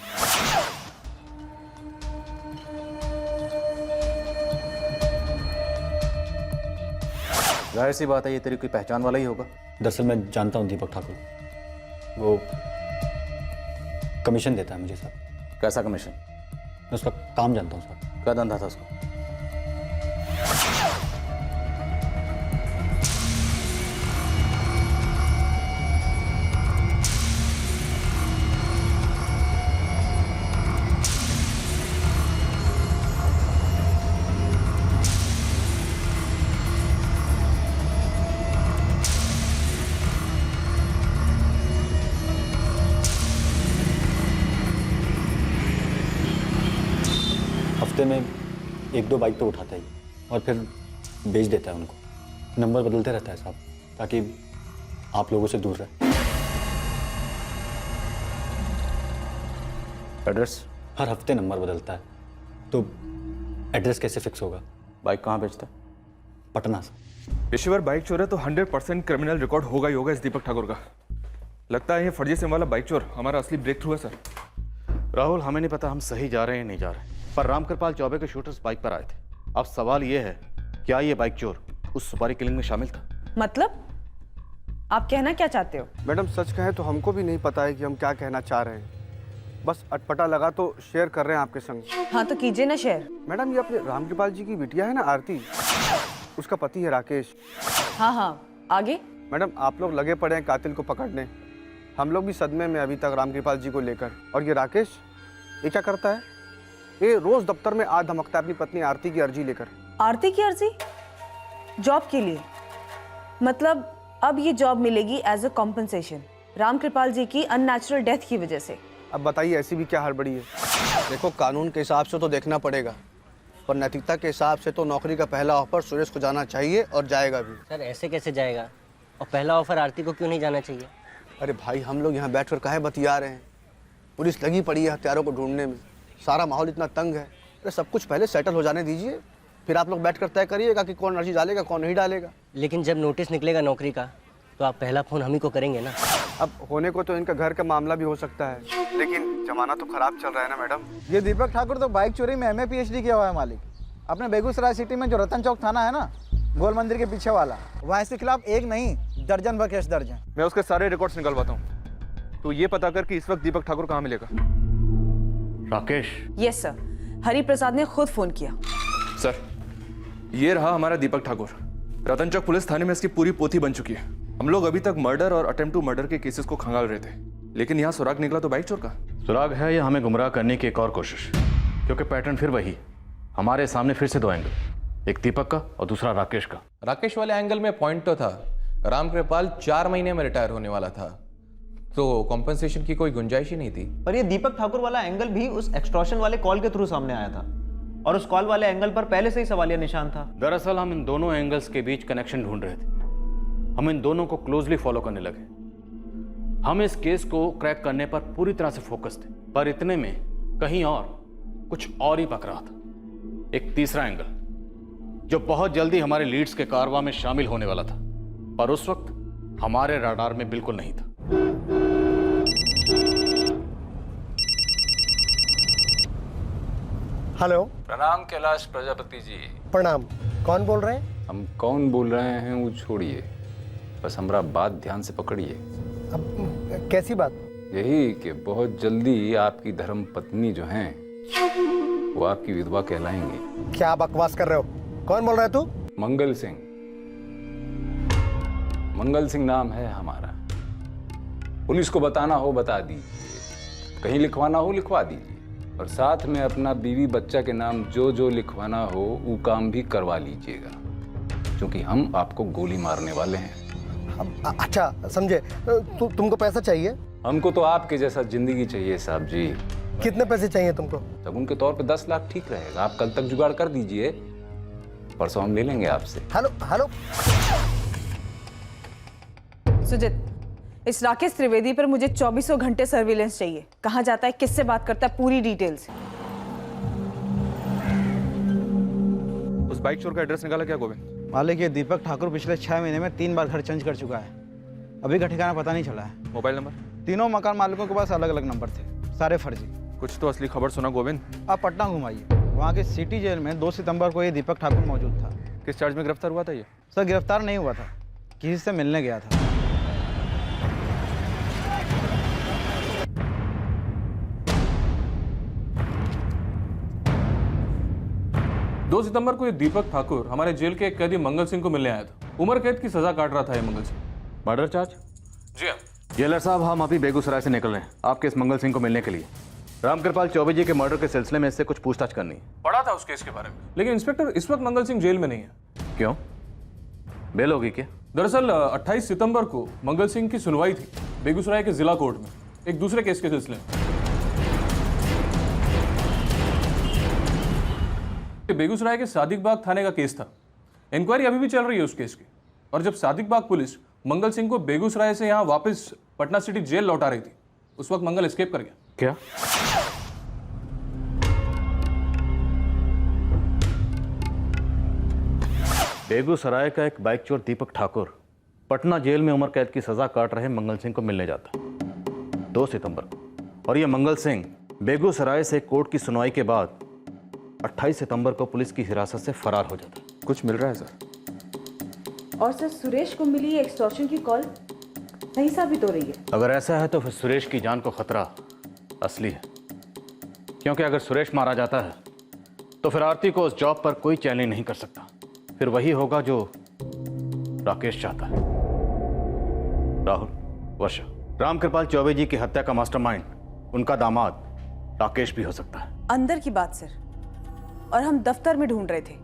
जाहिर सी बात है ये तेरी कोई पहचान वाला ही होगा। दरअसल मैं जानता हूँ दीपक ठाकुर, वो कमीशन देता है मुझे साहब। कैसा कमीशन? मैं उसका काम जानता हूँ साहब। क्या धंधा था उसका? हफ्ते में 1-2 बाइक तो उठाता ही और फिर बेच देता है उनको। नंबर बदलते रहता है साहब, ताकि आप लोगों से दूर रहे। एड्रेस? हर हफ्ते नंबर बदलता है, तो एड्रेस कैसे फिक्स होगा? बाइक कहाँ बेचता है? पटना से। पेशेवर बाइक चोर है तो 100% क्रिमिनल रिकॉर्ड होगा ही होगा इस दीपक ठाकुर का। लगता है ये फर्जी सिम वाला बाइक चोर हमारा असली ब्रेक थ्रू है सर। राहुल, हमें नहीं पता हम सही जा रहे हैं नहीं जा रहे, पर रामकृपाल चौबे के शूटर्स बाइक पर आए थे। अब सवाल ये है, क्या ये बाइक चोर उस सुपारी किलिंग में शामिल था? मतलब आप कहना क्या चाहते हो? मैडम सच कहें तो हमको भी नहीं पता है कि हम क्या कहना चाह रहे हैं। बस अटपटा लगा तो शेयर कर रहे हैं आपके संग। हाँ तो कीजिए ना शेयर। मैडम ये अपने रामकृपाल जी की बिटिया है ना आरती, उसका पति है राकेश। हाँ हाँ, आगे? मैडम आप लोग लगे पड़े हैं कातिल को पकड़ने। हम लोग भी सदमे में अभी तक रामकृपाल जी को लेकर। और ये राकेश, ये क्या करता है? ये रोज दफ्तर में आ धमकता है अपनी पत्नी आरती की अर्जी लेकर। आरती की अर्जी? जॉब के लिए? मतलब अब ये जॉब मिलेगी एज अ कॉम्पनसेशन रामकृपाल जी की अननेचुरल डेथ की वजह से। अब बताइए ऐसी भी क्या हड़बड़ी है? देखो कानून के हिसाब से तो देखना पड़ेगा, पर नैतिकता के हिसाब से तो नौकरी का पहला ऑफर सुरेश को जाना चाहिए और जाएगा भी। सर ऐसे कैसे जाएगा? और पहला ऑफर आरती को क्यों नहीं जाना चाहिए? अरे भाई हम लोग यहाँ बैठकर काहे बतिया रहे हैं? पुलिस लगी पड़ी है हत्यारों को ढूंढने में, सारा माहौल इतना तंग है। अरे सब कुछ पहले सेटल हो जाने दीजिए, फिर आप लोग बैठकर तय करिएगा कि कौन अर्जी डालेगा कौन नहीं डालेगा। लेकिन जब नोटिस निकलेगा नौकरी का तो आप पहला फ़ोन हम ही को करेंगे ना। अब होने को तो इनका घर का मामला भी हो सकता है, लेकिन जमाना तो खराब चल रहा है ना मैडम। ये दीपक ठाकुर तो बाइक चोरी में MA PhD किया हुआ है मालिक। अपने बेगूसराय सिटी में जो रतन चौक थाना है ना, गोल मंदिर के पीछे वाला, वहाँ इसके खिलाफ एक नहीं दर्जन व केस दर्ज हैं। मैं उसके सारे रिकॉर्ड्स निकलवाता हूँ। तो ये पता कर कि इस वक्त दीपक ठाकुर कहाँ मिलेगा। राकेश? यस सर, हरि प्रसाद ने खुद फोन किया। सर ये रहा हमारा दीपक ठाकुर। रतन चौक पुलिस थाने में इसकी पूरी पोथी बन चुकी है। हम लोग अभी तक मर्डर और अटेम्प्ट टू मर्डर के केसेस को खंगाल रहे थे, लेकिन यहाँ सुराग निकला तो बाइक चोर का। सुराग है या हमें गुमराह करने की एक और कोशिश? क्योंकि पैटर्न फिर वही, हमारे सामने फिर से 2 एंगल, एक दीपक का और दूसरा राकेश का। राकेश वाले एंगल में पॉइंट तो था, रामकृपाल 4 महीने में रिटायर होने वाला था, तो कॉम्पनसेशन की कोई गुंजाइश ही नहीं थी। पर ये दीपक ठाकुर वाला एंगल भी उस एक्सटॉर्शन वाले कॉल के थ्रू सामने आया था, और उस कॉल वाले एंगल पर पहले से ही सवालिया निशान था। दरअसल हम इन दोनों एंगल्स के बीच कनेक्शन ढूंढ रहे थे। हम इन दोनों को क्लोजली फॉलो करने लगे। हम इस केस को क्रैक करने पर पूरी तरह से फोकस थे, पर इतने में कहीं और कुछ और ही पक रहा था। एक तीसरा एंगल जो बहुत जल्दी हमारे लीड्स के कारवां में शामिल होने वाला था, पर उस वक्त हमारे राडार में बिल्कुल नहीं था। हेलो। प्रणाम कैलाश प्रजापति जी। प्रणाम। कौन बोल रहे हैं? हम कौन बोल रहे हैं वो छोड़िए, बस हमारा बात ध्यान से पकड़िए। अब कैसी बात? यही कि बहुत जल्दी आपकी धर्म पत्नी जो हैं वो आपकी विधवा कहलाएंगी। क्या बकवास कर रहे हो? कौन बोल रहा है तू? मंगल सिंह। मंगल सिंह नाम है हमारा। पुलिस को बताना हो बता दीजिए, कहीं लिखवाना हो लिखवा दीजिए, और साथ में अपना बीवी बच्चा के नाम जो जो लिखवाना हो वो काम भी करवा लीजिएगा, क्योंकि हम आपको गोली मारने वाले हैं। अच्छा समझे। तुमको पैसा चाहिए? हमको तो आपके जैसा जिंदगी चाहिए साहब जी। कितने पैसे चाहिए तुमको? तब उनके तौर पे 10 लाख ठीक रहेगा। आप कल तक जुगाड़ कर दीजिए, परसों हम ले लेंगे आपसे। Hello hello. सुजित, इस राकेश त्रिवेदी पर मुझे 24 घंटे सर्विलेंस चाहिए। कहाँ जाता है, किससे बात करता है, पूरी डिटेल्स। उस बाइक चोर का एड्रेस निकाला क्या गोविंद? मालिक ये दीपक ठाकुर पिछले 6 महीने में 3 बार घर चेंज कर चुका है। अभी का ठिकाना पता नहीं चला है। Mobile number? तीनों मकान मालिकों के पास अलग अलग नंबर थे, सारे फर्जी। कुछ तो असली खबर सुना गोविंद। आप पटना घुमाइए, वहाँ के सिटी जेल में 2 सितंबर को ये दीपक ठाकुर मौजूद था। किस चार्ज में गिरफ्तार हुआ था ये? सर गिरफ्तार नहीं हुआ था, किसी से मिलने गया था। 2 सितंबर को ये दीपक ठाकुर हमारे जेल के एक कैदी मंगल सिंह को मिलने आया था। उम्र कैद की सजा काट रहा था ये मंगल सिंह। Murder charge? जी हाँ। जेलर साहब, हम अभी बेगूसराय से निकल रहे हैं आपके इस मंगल सिंह को मिलने के लिए। रामकृपाल चौबे जी के मर्डर के सिलसिले में इससे कुछ पूछताछ करनी है। पढ़ा था उस केस के बारे में, लेकिन इंस्पेक्टर इस वक्त मंगल सिंह जेल में नहीं है। क्यों? बेल होगी क्या? दरअसल 28 सितंबर को मंगल सिंह की सुनवाई थी बेगूसराय के जिला कोर्ट में, एक दूसरे केस के सिलसिले में। ये बेगूसराय के सादिक बाग थाने का केस था। इंक्वायरी अभी भी चल रही है उस केस की। और जब सादिक बाग पुलिस मंगल सिंह को बेगूसराय से यहाँ वापस पटना सिटी जेल लौटा रही थी, उस वक्त मंगल एस्केप कर गया। क्या? बेगूसराय का एक बाइक चोर दीपक ठाकुर पटना जेल में उम्र कैद की सजा काट रहे मंगल सिंह को मिलने जाता 2 सितंबर को, और यह मंगल सिंह बेगूसराय से कोर्ट की सुनवाई के बाद 28 सितंबर को पुलिस की हिरासत से फरार हो जाता। कुछ मिल रहा है सर? और सर सुरेश को मिली ये एक्सटॉर्शन की कॉल सही साबित हो रही है। अगर ऐसा है तो फिर सुरेश की जान को खतरा असली है, क्योंकि अगर सुरेश मारा जाता है तो फिर आरती को उस जॉब पर कोई चैलेंज नहीं कर सकता। फिर वही होगा जो राकेश चाहता है। राहुल, वर्षा, रामकृपाल चौबे जी की हत्या का मास्टरमाइंड उनका दामाद राकेश भी हो सकता है। अंदर की बात सर, और हम दफ्तर में ढूंढ रहे थे,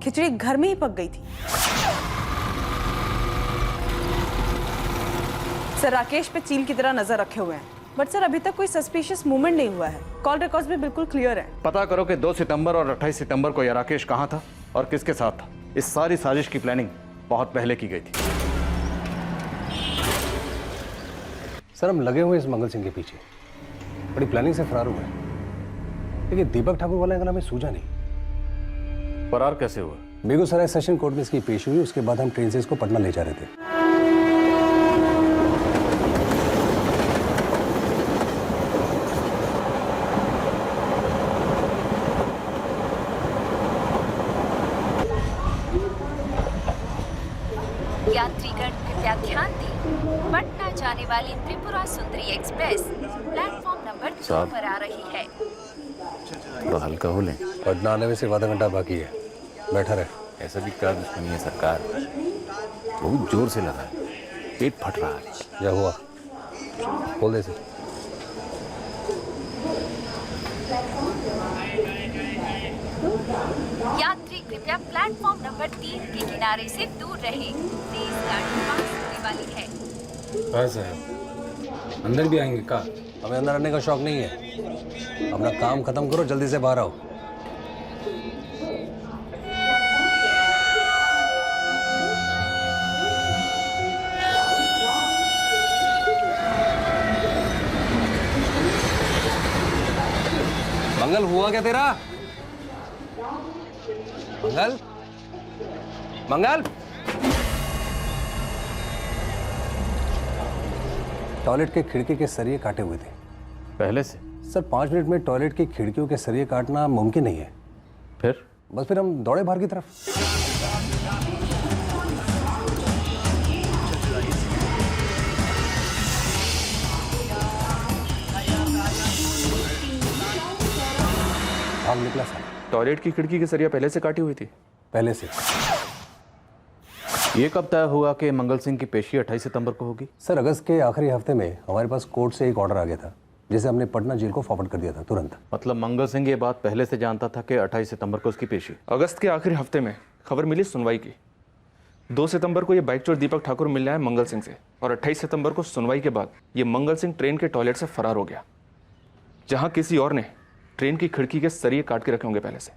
खिचड़ी घर में ही पक गई थी। सर राकेश पे चील की तरह नजर रखे हुए हैं, बट सर अभी तक कोई सस्पिशियस मूवमेंट नहीं हुआ है। कॉल रिकॉर्ड्स भी बिल्कुल क्लियर है। पता करो कि 2 सितंबर और 28 सितंबर को यह राकेश कहां था और किसके साथ था। इस सारी साजिश की प्लानिंग बहुत पहले की गई थी। सर हम लगे हुए इस मंगल सिंह के पीछे, बड़ी प्लानिंग से फरार हुए हैं, लेकिन दीपक ठाकुर वाला एंगल हमें सूझा नहीं। फरार कैसे हुआ? बेगूसराय सेशन कोर्ट में इसकी पेशी हुई, उसके बाद हम ट्रेन से इसको पटना ले जा रहे थे। यात्रीगण कृपया ध्यान दें, पटना जाने वाली Tripura Sundari express platform number 2 पर आ रही है। थोड़ा हल्का हो लें। पटना आने में सिर्फ आधा घंटा बाकी है, बैठा रहे। ऐसा भी क्या दुश्मनी है सरकार? बहुत जोर से लगा है, पेट फट रहा है। क्या हुआ? बोल दे सर। यात्री कृपया प्लेटफॉर्म नंबर 3 के किनारे से दूर रहे। तेज गाड़ी पास होने वाली है। हाँ साहब, अंदर भी आएंगे का? हमें अंदर आने का शौक नहीं है। अपना काम खत्म करो, जल्दी से बाहर आओ। मंगल, हुआ क्या तेरा? मंगल, मंगल, टॉयलेट के खिड़की के सरिये काटे हुए थे पहले से। सर 5 मिनट में टॉयलेट की खिड़कियों के सरिये काटना मुमकिन नहीं है। फिर हम दौड़े बाहर की तरफ। भाग निकला सर। टॉयलेट की खिड़की की सरिया पहले से काटी हुई थी? पहले से। ये कब तय हुआ कि मंगल सिंह की पेशी 28 सितंबर को होगी? सर अगस्त के आखिरी हफ्ते में हमारे पास कोर्ट से एक ऑर्डर आ गया था, जिसे हमने पटना जेल को फॉरवर्ड कर दिया था तुरंत। मतलब मंगल सिंह ये बात पहले से जानता था कि 28 सितंबर को उसकी पेशी। अगस्त के आखिरी हफ्ते में खबर मिली सुनवाई की। 2 सितंबर को ये बाइक चोर दीपक ठाकुर मिलने आया मंगल सिंह से, और 28 सितंबर को सुनवाई के बाद ये मंगल सिंह ट्रेन के टॉयलेट से फरार हो गया, जहां किसी और ने ट्रेन की खिड़की के सरिये काट के रखे होंगे पहले से।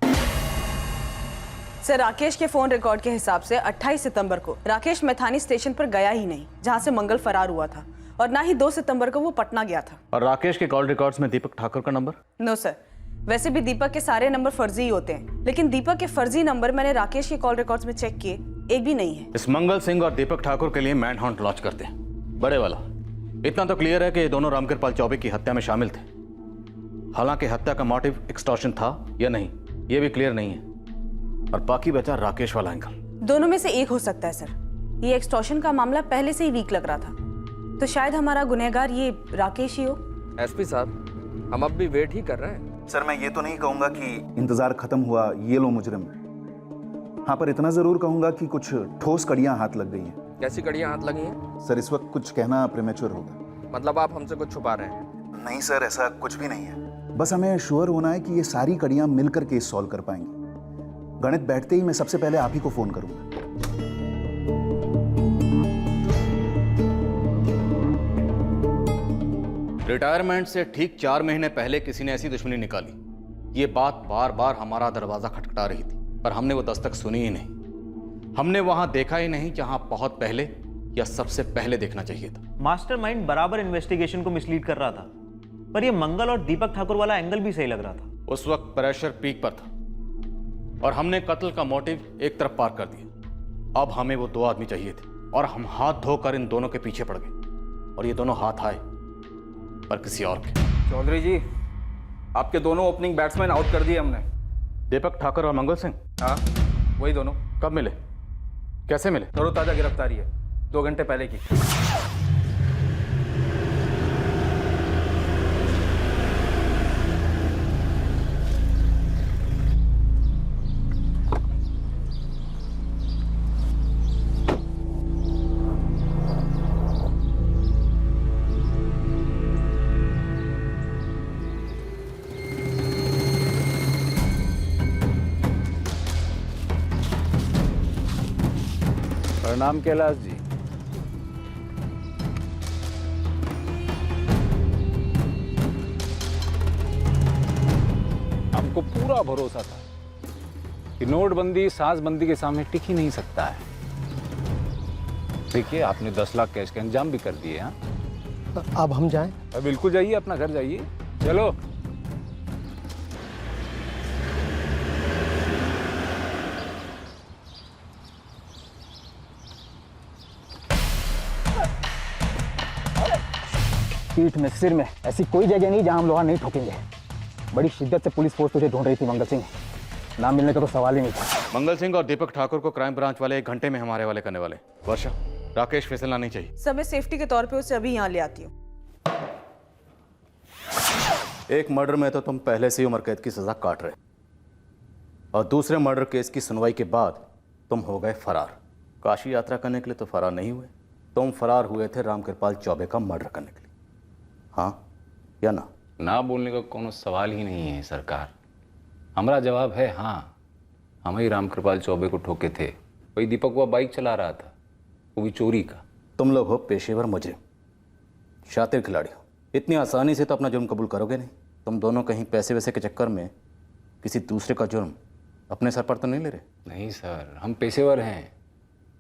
सर राकेश के फोन रिकॉर्ड के हिसाब से 28 सितंबर को राकेश मैथानी स्टेशन पर गया ही नहीं, जहां से मंगल फरार हुआ था, और ना ही 2 सितंबर को वो पटना गया था। और राकेश के कॉल रिकॉर्ड्स में दीपक ठाकुर का नंबर? नो सर, वैसे भी दीपक के सारे नंबर फर्जी ही होते हैं, लेकिन दीपक के फर्जी नंबर मैंने राकेश के कॉल रिकॉर्ड्स में चेक किए, एक भी नहीं है। इस मंगल सिंह और दीपक ठाकुर के लिए मैन हंट लॉन्च करते हैं, बड़े वाला। इतना तो क्लियर है कि ये दोनों रामकृपाल चौबे की हत्या में शामिल थे। हालांकि हत्या का मोटिव एक्सटॉर्शन था या नहीं, ये भी क्लियर नहीं है। और बाकी बचा राकेश वाला एंगल। दोनों में से एक हो सकता है सर। ये एक्सटॉर्शन का मामला पहले से ही वीक लग रहा था, तो शायद हमारा गुनहगार ये राकेश ही हो। एसपी साहब, हम अब भी वेट ही कर रहे हैं। सर मैं ये तो नहीं कहूंगा कि इंतजार खत्म हुआ, ये लो मुजरिम। हाँ, पर इतना जरूर कहूंगा कि कुछ ठोस कड़ियां हाथ लग गई हैं। कैसी कड़ियां हाथ लगी हैं? सर इस वक्त कुछ कहना प्रीमेच्योर होगा। मतलब आप हमसे कुछ छुपा रहे हैं? नहीं सर, ऐसा कुछ भी नहीं है। बस हमें श्योर होना है कि ये सारी कड़ियां मिलकर केस सॉल्व कर पाएंगी। गणित बैठते ही मैं सबसे पहले आप ही को फोन करूंगा। रिटायरमेंट से ठीक 4 महीने पहले किसी ने ऐसी दुश्मनी निकाली ये बात बार बार हमारा दरवाजा खटखटा रही थी, पर हमने वो दस्तक सुनी ही नहीं। हमने वहां देखा ही नहीं जहां बहुत पहले या सबसे पहले देखना चाहिए था। मास्टरमाइंड बराबर इन्वेस्टिगेशन को मिसलीड कर रहा था, पर ये मंगल और दीपक ठाकुर वाला एंगल भी सही लग रहा था। उस वक्त प्रेशर पीक पर था और हमने कत्ल का मोटिव एक तरफ पार कर दिया। अब हमें वो 2 आदमी चाहिए थे और हम हाथ धोकर इन दोनों के पीछे पड़ गए और ये दोनों हाथ आए पर किसी और के। चौधरी जी, आपके दोनों ओपनिंग बैट्समैन आउट कर दिए हमने। दीपक ठाकुर और मंगल सिंह? हाँ, वही दोनों। कब मिले, कैसे मिले? तरोताजा गिरफ्तारी है, 2 घंटे पहले की। प्रणाम कैलाश जी। हमको पूरा भरोसा था कि नोटबंदी सांसबंदी के सामने टिक ही नहीं सकता है। देखिए, आपने 10 लाख कैश के इंतजाम भी कर दिए। हाँ, अब हम जाएं? बिल्कुल जाइए, अपना घर जाइए। चलो। पीठ में, सिर में, ऐसी कोई जगह नहीं जहां हम लोहा नहीं ठोकेंगे। बड़ी शिद्दत से पुलिस फोर्स तुझे ढूंढ रही थी मंगल सिंह, नाम मिलने का तो सवाल ही नहीं था। मंगल सिंह और दीपक ठाकुर को क्राइम ब्रांच वाले 1 घंटे में हमारे वाले करने वाले। वर्षा, राकेश फिसलना नहीं चाहिए। सर, मैं सेफ्टी के तौर पे उसे अभी यहाँ ले आती हूँ। एक मर्डर में तो तुम पहले से ही उम्र कैद की सजा काट रहे और दूसरे मर्डर केस की सुनवाई के बाद तुम हो गए फरार। काशी यात्रा करने के लिए तो फरार नहीं हुए, तुम फरार हुए थे रामकृपाल चौबे का मर्डर करने के लिए। हाँ या ना? ना बोलने का कोनो सवाल ही नहीं है सरकार। हमारा जवाब है हाँ। हम ही रामकृपाल चौबे को ठोके थे। वही दीपक हुआ बाइक चला रहा था, वो भी चोरी का। तुम लोग हो पेशेवर मुजरिम, शातिर खिलाड़ी हो। इतनी आसानी से तो अपना जुर्म कबूल करोगे नहीं। तुम दोनों कहीं पैसे वैसे के चक्कर में किसी दूसरे का जुर्म अपने सर पर तो नहीं ले रहे? नहीं सर, हम पेशेवर हैं।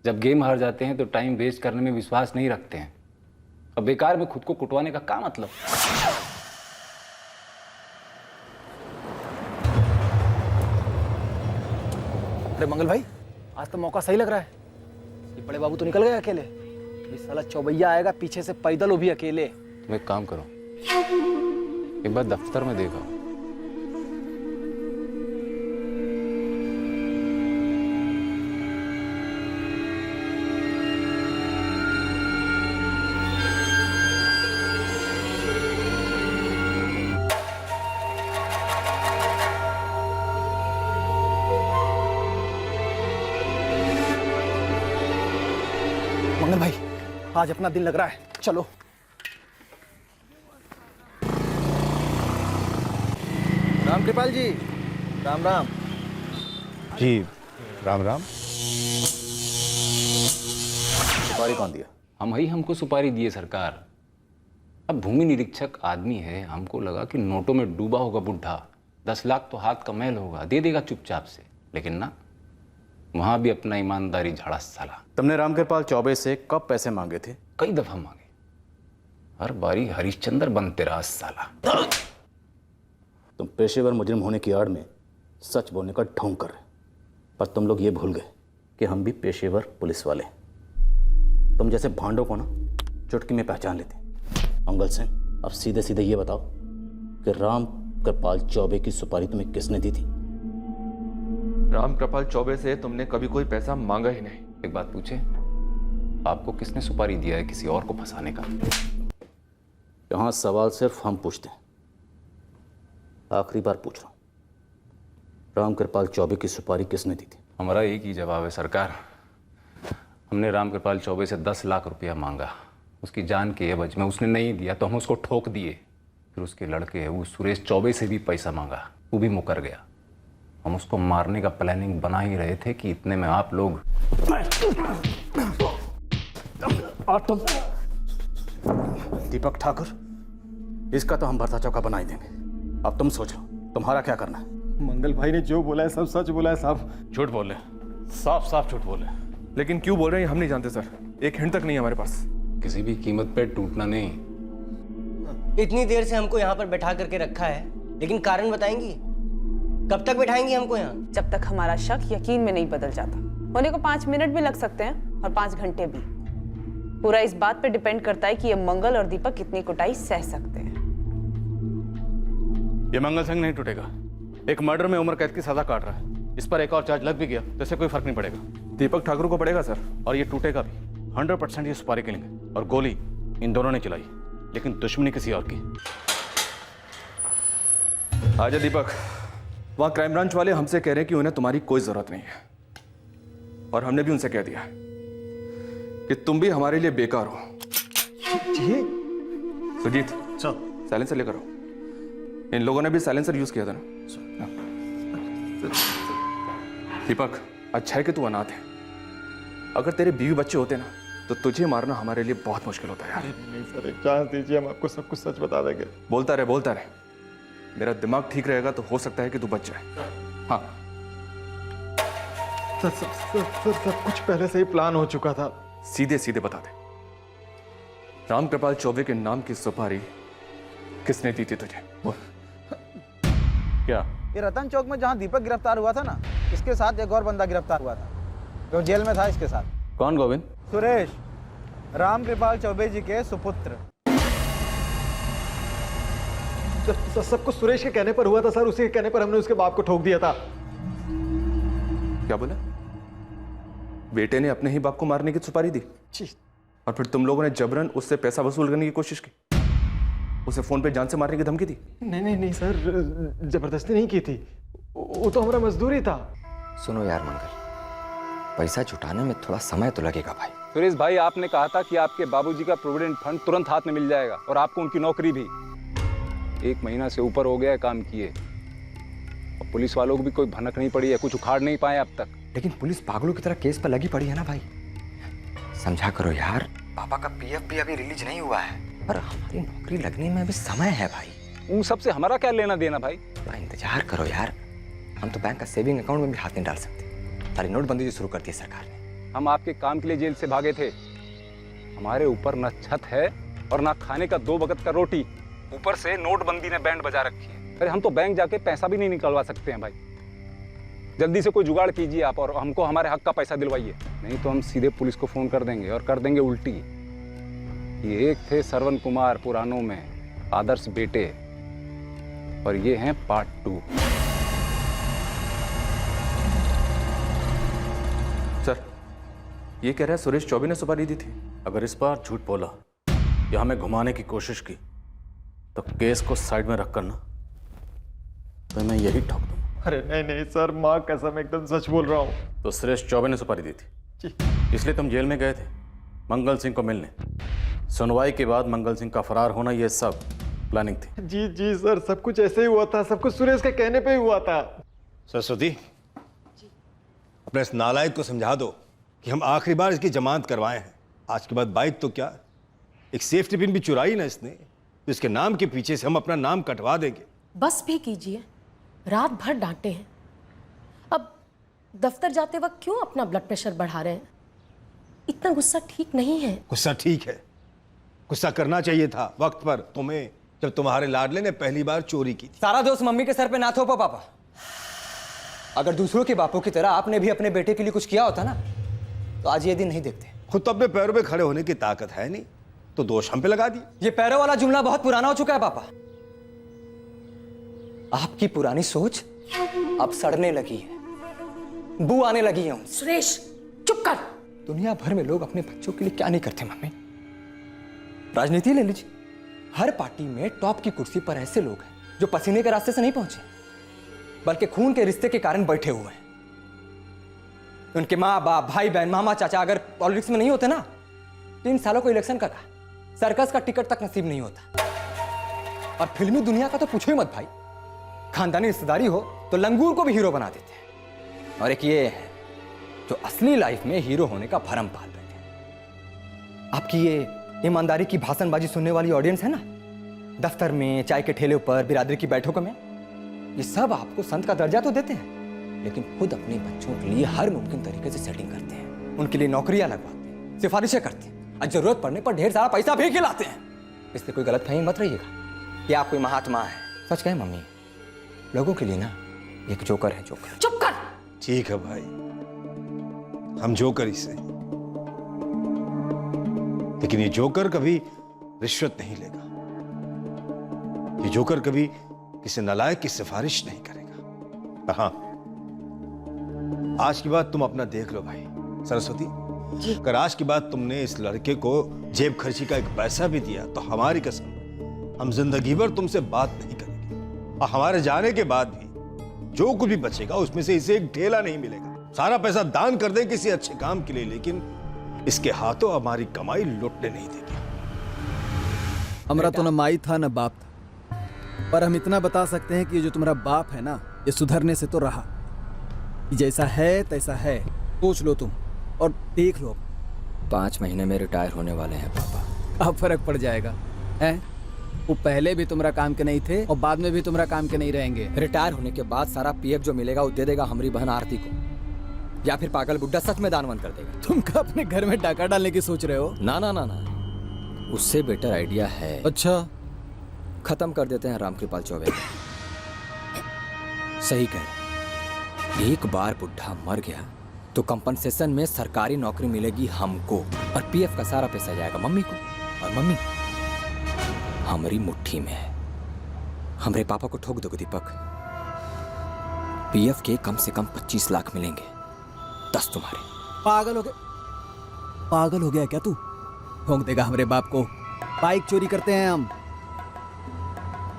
जब गेम हार जाते हैं तो टाइम वेस्ट करने में विश्वास नहीं रखते हैं। अब बेकार में खुद को कुटवाने का क्या मतलब? अरे मंगल भाई, आज तो मौका सही लग रहा है। ये बड़े बाबू तो निकल गए अकेले, इस साला चौबैया आएगा पीछे से पैदल, वो भी अकेले। तुम एक काम करो, एक बार दफ्तर में देखो। मंगल भाई, आज अपना दिन लग रहा है, चलो। रामकृपाल जी, राम राम। जी राम राम। सुपारी कौन दिया? हम ही हमको सुपारी दिए सरकार। अब भूमि निरीक्षक आदमी है, हमको लगा कि नोटों में डूबा होगा बुढ़ा, 10 लाख तो हाथ का मैल होगा, दे देगा चुपचाप से। लेकिन ना, वहां भी अपना ईमानदारी झाड़ा साला। तुमने रामकृपाल चौबे से कब पैसे मांगे थे? कई दफा मांगे, हर बारी हरिश्चंद्र बनते रहा साला। तुम पेशेवर मुजरिम होने की आड़ में सच बोलने का ढोंग कर रहे, पर तुम लोग ये भूल गए कि हम भी पेशेवर पुलिस वाले हैं। तुम जैसे भांडों को ना चुटकी में पहचान लेते। मंगल सिंह, अब सीधे सीधे ये बताओ कि रामकृपाल चौबे की सुपारी तुम्हें किसने दी थी? रामकृपाल चौबे से तुमने कभी कोई पैसा मांगा ही नहीं। एक बात पूछे, आपको किसने सुपारी दिया है किसी और को फंसाने का? यहाँ सवाल सिर्फ हम पूछते हैं, आखिरी बार पूछ रहा हूँ, रामकृपाल चौबे की सुपारी किसने दी थी? हमारा एक ही जवाब है सरकार। हमने रामकृपाल चौबे से 10 लाख रुपया मांगा, उसकी जान के एवज में उसने नहीं दिया तो हम उसको ठोक दिए। फिर उसके लड़के है वो सुरेश चौबे से भी पैसा मांगा, वो भी मुकर गया। हम उसको मारने का प्लानिंग बना ही रहे थे कि इतने में आप लोग। और तुम दीपक ठाकुर, इसका तो हम भरता चौका बना ही देंगे। अब तुम सोचो तुम्हारा क्या करना है? मंगल भाई ने जो बोला है सब सच बोला है साहब। झूठ बोले, साफ साफ झूठ बोले। लेकिन क्यों बोल रहे हैं हम नहीं जानते सर, एक हिंट तक नहीं है हमारे पास। किसी भी कीमत पे टूटना नहीं। इतनी देर से हमको यहाँ पर बैठा करके रखा है, लेकिन कारण बताएंगी? कब तक बैठाएंगी हमको यहाँ? जब तक हमारा शक यकीन में नहीं बदल जाता। होने को 5 मिनट भी लग सकते हैं और 5 घंटे भी। पूरा इस बात पे डिपेंड करता है कि ये मंगल और दीपक कितनी कुटाई सह सकते हैं। ये मंगल सिंह नहीं टूटेगा। एक मर्डर में उम्र कैद की सजा काट रहा है, इस पर एक और चार्ज लग भी गया तो इससे कोई फर्क नहीं पड़ेगा। दीपक ठाकुर को पड़ेगा सर, और ये टूटेगा भी। 100% ये सुपारी किलिंग और गोली इन दोनों ने चलाई, लेकिन दुश्मनी किसी और की। आजा दीपक, वहां क्राइम ब्रांच वाले हमसे कह रहे हैं कि उन्हें तुम्हारी कोई जरूरत नहीं है, और हमने भी उनसे कह दिया कि तुम भी हमारे लिए बेकार हो। सुजीत साइलेंसर लेकर आओ। इन लोगों ने भी साइलेंसर यूज किया था ना। दीपक, अच्छा है कि तू अनाथ है। अगर तेरे बीवी बच्चे होते ना तो तुझे मारना हमारे लिए बहुत मुश्किल होता है यार। नहीं सर, एक चांस दीजिए, हम आपको सब कुछ सच बता देंगे। बोलता रहे। मेरा दिमाग ठीक रहेगा तो हो सकता है कि तू बच जाए। हाँ सर, सब कुछ पहले से ही प्लान हो चुका था। सीधे सीधे बता दे, राम कृपाल चौबे के नाम की सुपारी किसने दी थी तुझे? बोल। क्या? ये रतन चौक में जहाँ दीपक गिरफ्तार हुआ था ना, इसके साथ एक और बंदा गिरफ्तार हुआ था जो जेल में था इसके साथ। कौन गोविंद? सुरेश, राम कृपाल चौबे जी के सुपुत्र। सब कुछ सुरेश के कहने पर हुआ था सर, उसी के कहने पर हमने उसके बाप को ठोक दिया था। क्या बोला? बेटे ने अपने ही बाप को मारने की सुपारी दी और फिर तुम लोगों ने जबरन उससे पैसा वसूल करने की कोशिश की, उसे फोन पे जान से मारने की धमकी दी? नहीं सर, जबरदस्ती नहीं की थी, वो तो हमारा मजदूरी था। सुनो यार मंगल, पैसा जुटाने में थोड़ा समय तो लगेगा भाई। सुरेश भाई, आपने कहा था कि आपके बाबूजी का प्रोविडेंट फंड तुरंत हाथ में मिल जाएगा और आपको उनकी नौकरी भी। 1 महीना से ऊपर हो गया है काम किए, और पुलिस वालों को भी कोई भनक नहीं पड़ी है, कुछ उखाड़ नहीं पाए अब तक। लेकिन पुलिस पागलों की तरह केस पर लगी पड़ी है ना भाई, समझा करो यार। पापा का पीएफ भी अभी रिलीज नहीं हुआ है और हमारी नौकरी लगने में अभी समय है भाई। उन सबसे हमारा क्या लेना देना भाई? थोड़ा इंतजार करो यार, हम तो बैंक का सेविंग अकाउंट में भी हाथ नहीं डाल सकते। सारी नोटबंदी जो शुरू कर दी है सरकार ने। हम आपके काम के लिए जेल से भागे थे, हमारे ऊपर न छत है और ना खाने का 2 वक्त का रोटी, ऊपर से नोटबंदी ने बैंड बजा रखी है। अरे हम तो बैंक जाके पैसा भी नहीं निकलवा सकते हैं भाई। जल्दी से कोई जुगाड़ कीजिए आप और हमको हमारे हक का पैसा दिलवाइए, नहीं तो हम सीधे पुलिस को फोन कर देंगे और कर देंगे उल्टी। ये एक थे श्रवण कुमार पुरानों में आदर्श बेटे, और ये हैं पार्ट 2। सर, ये कह रहा है सुरेश चौबे ने सुपारी दी थी। अगर इस बार झूठ बोला या हमें घुमाने की कोशिश की तो केस को साइड में रखकर ना तो मैं यही ठोक दूंगा। अरे नहीं सर, माँ कसम एकदम सच बोल रहा हूँ। तो सुरेश चौबे ने सुपारी दी थी, इसलिए तुम जेल में गए थे मंगल सिंह को मिलने। सुनवाई के बाद मंगल सिंह का फरार होना, ये सब प्लानिंग थी। जी सर, सब कुछ ऐसे ही हुआ था, सब कुछ सुरेश के कहने पे ही हुआ था। सरस्वती, अपने इस नालायक को समझा दो कि हम आखिरी बार इसकी जमानत करवाए हैं। आज के बाद बाइक तो क्या, एक सेफ्टी पिन भी चुराई ना इसने, तो इसके नाम के पीछे से हम अपना नाम कटवा देंगे। बस भी कीजिए, रात भर डांटे हैं, अब दफ्तर जाते वक्त क्यों अपना ब्लड प्रेशर बढ़ा रहे हैं? इतना गुस्सा ठीक नहीं है। गुस्सा ठीक है, गुस्सा करना चाहिए था वक्त पर तुम्हें, जब तुम्हारे लाडले ने पहली बार चोरी की थी। सारा दोस्त मम्मी के सर पे ना थोपो पापा। अगर दूसरों के बापों की तरह आपने भी अपने बेटे के लिए कुछ किया होता ना तो आज ये दिन नहीं देखते। खुद तो अपने पैरों पे खड़े होने की ताकत है नहीं, तो दोष हम पे लगा दी। ये पैरों वाला जुमला बहुत पुराना हो चुका है पापा। आपकी पुरानी सोच अब सड़ने लगी है, बू आने लगी है। सुरेश चुप कर। दुनिया भर में लोग अपने बच्चों के लिए क्या नहीं करते मम्मी। राजनीति ले लीजिए, हर पार्टी में टॉप की कुर्सी पर ऐसे लोग हैं जो पसीने के रास्ते से नहीं पहुंचे, बल्कि खून के रिश्ते के कारण बैठे हुए हैं। उनके माँ बाप, भाई बहन, मामा चाचा अगर पॉलिटिक्स में नहीं होते ना तो इन सालों को इलेक्शन का सर्कस का टिकट तक नसीब नहीं होता। और फिल्मी दुनिया का तो पूछो ही मत भाई, खानदानी रिश्तेदारी हो तो लंगूर को भी हीरो बना देते हैं। और एक ये है जो असली लाइफ में हीरो होने का भरम पाल बैठे। आपकी ये ईमानदारी की भाषणबाजी सुनने वाली ऑडियंस है ना, दफ्तर में, चाय के ठेले पर, बिरादरी की बैठकों में, ये सब आपको संत का दर्जा तो देते हैं, लेकिन खुद अपने बच्चों के लिए हर मुमकिन तरीके से सेटिंग करते हैं, उनके लिए नौकरियां लगवाते हैं, सिफारिशें करते हैं और जरूरत पड़ने पर ढेर सारा पैसा भी खिलाते हैं। इसलिए कोई गलत फहमी मत रहिएगा कि आप कोई महात्मा है। सच कहे मम्मी, लोगों के लिए ना एक जोकर है, जोकर। चुप कर। ठीक है भाई, हम जोकर ही सही, लेकिन ये जोकर कभी रिश्वत नहीं लेगा। ये जोकर कभी किसी नालायक की सिफारिश नहीं करेगा। हाँ, आज की बात तुम अपना देख लो भाई। सरस्वती, अगर आज की बात तुमने इस लड़के को जेब खर्ची का एक पैसा भी दिया तो हमारी कसम, हम जिंदगी भर तुमसे बात नहीं करेंगे। और हमारे जाने के बाद भी जो कुछ भी बचेगा उसमें से इसे एक ढेला नहीं मिलेगा। सारा पैसा दान कर दे किसी अच्छे काम के लिए, लेकिन इसके हाथों हमारी कमाई लुटने नहीं देगी। हमारा तो न माई था न बाप था, पर हम इतना बता सकते हैं कि ये जो तुम्हारा बाप है ना, ये सुधरने से तो रहा। जैसा है तैसा है, सोच लो तुम और देख लो। 5 महीने में रिटायर होने वाले हैं पापा। अब फर्क पड़ जाएगा हैं? वो पहले भी तुम्हारा काम के नहीं थे और बाद में भी तुम्हारा काम के नहीं रहेंगे। रिटायर होने के बाद सारा पीएफ जो मिलेगा वो दे देगा हमारी बहन आरती को, या फिर पागल बुड्ढा सच में दानवन कर देगा। तुम क्या अपने घर में डाका डालने की सोच रहे हो? ना ना ना ना, उससे बेटर आइडिया है। अच्छा, खत्म कर देते हैं रामकृपाल चौबे। सही कह रहे, एक बार बुड्ढा मर गया तो कंपनसेशन में सरकारी नौकरी मिलेगी हमको और पीएफ का सारा पैसा जाएगा मम्मी को, और मम्मी हमारी मुट्ठी में है। हमरे पापा को ठोक दोगे दीपक, पीएफ के कम से कम 25 लाख मिलेंगे, 10 तुम्हारे। पागल हो गया क्या तू? ठोक देगा हमारे बाप को? बाइक चोरी करते हैं हम,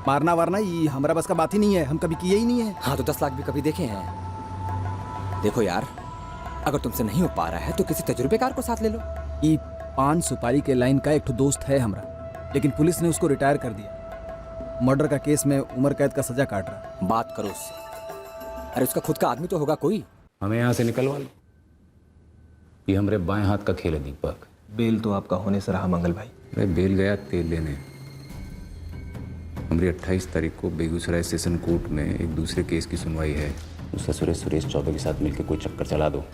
मारना वारना ये हमारा बस का बात ही नहीं है, हम कभी किए ही नहीं है। हाँ तो 10 लाख भी कभी देखे हैं? देखो यार, अगर तुमसे नहीं हो पा रहा है तो किसी तजुर्बेकार को साथ ले लो। ये 5 सुपारी के लाइन का एक ठो दोस्त है हमारा, लेकिन पुलिस ने उसको रिटायर कर दिया। मर्डर का केस में उम्र कैद का सजा काट रहा। बात करो उससे। अरे उसका खुद का आदमी तो होगा कोई। हमें यहाँ से निकलवा लो, ये हमारे बाएं हाथ का खेल है दीपक। बेल तो आपका होने से रहा मंगल भाई। अरे बेल गया तेल लेने। हमारी 28 तारीख को बेगूसराय सेशन कोर्ट में एक दूसरे केस की सुनवाई है। उसका सुरेश चौबे के साथ मिलकर कोई चक्कर चला दो।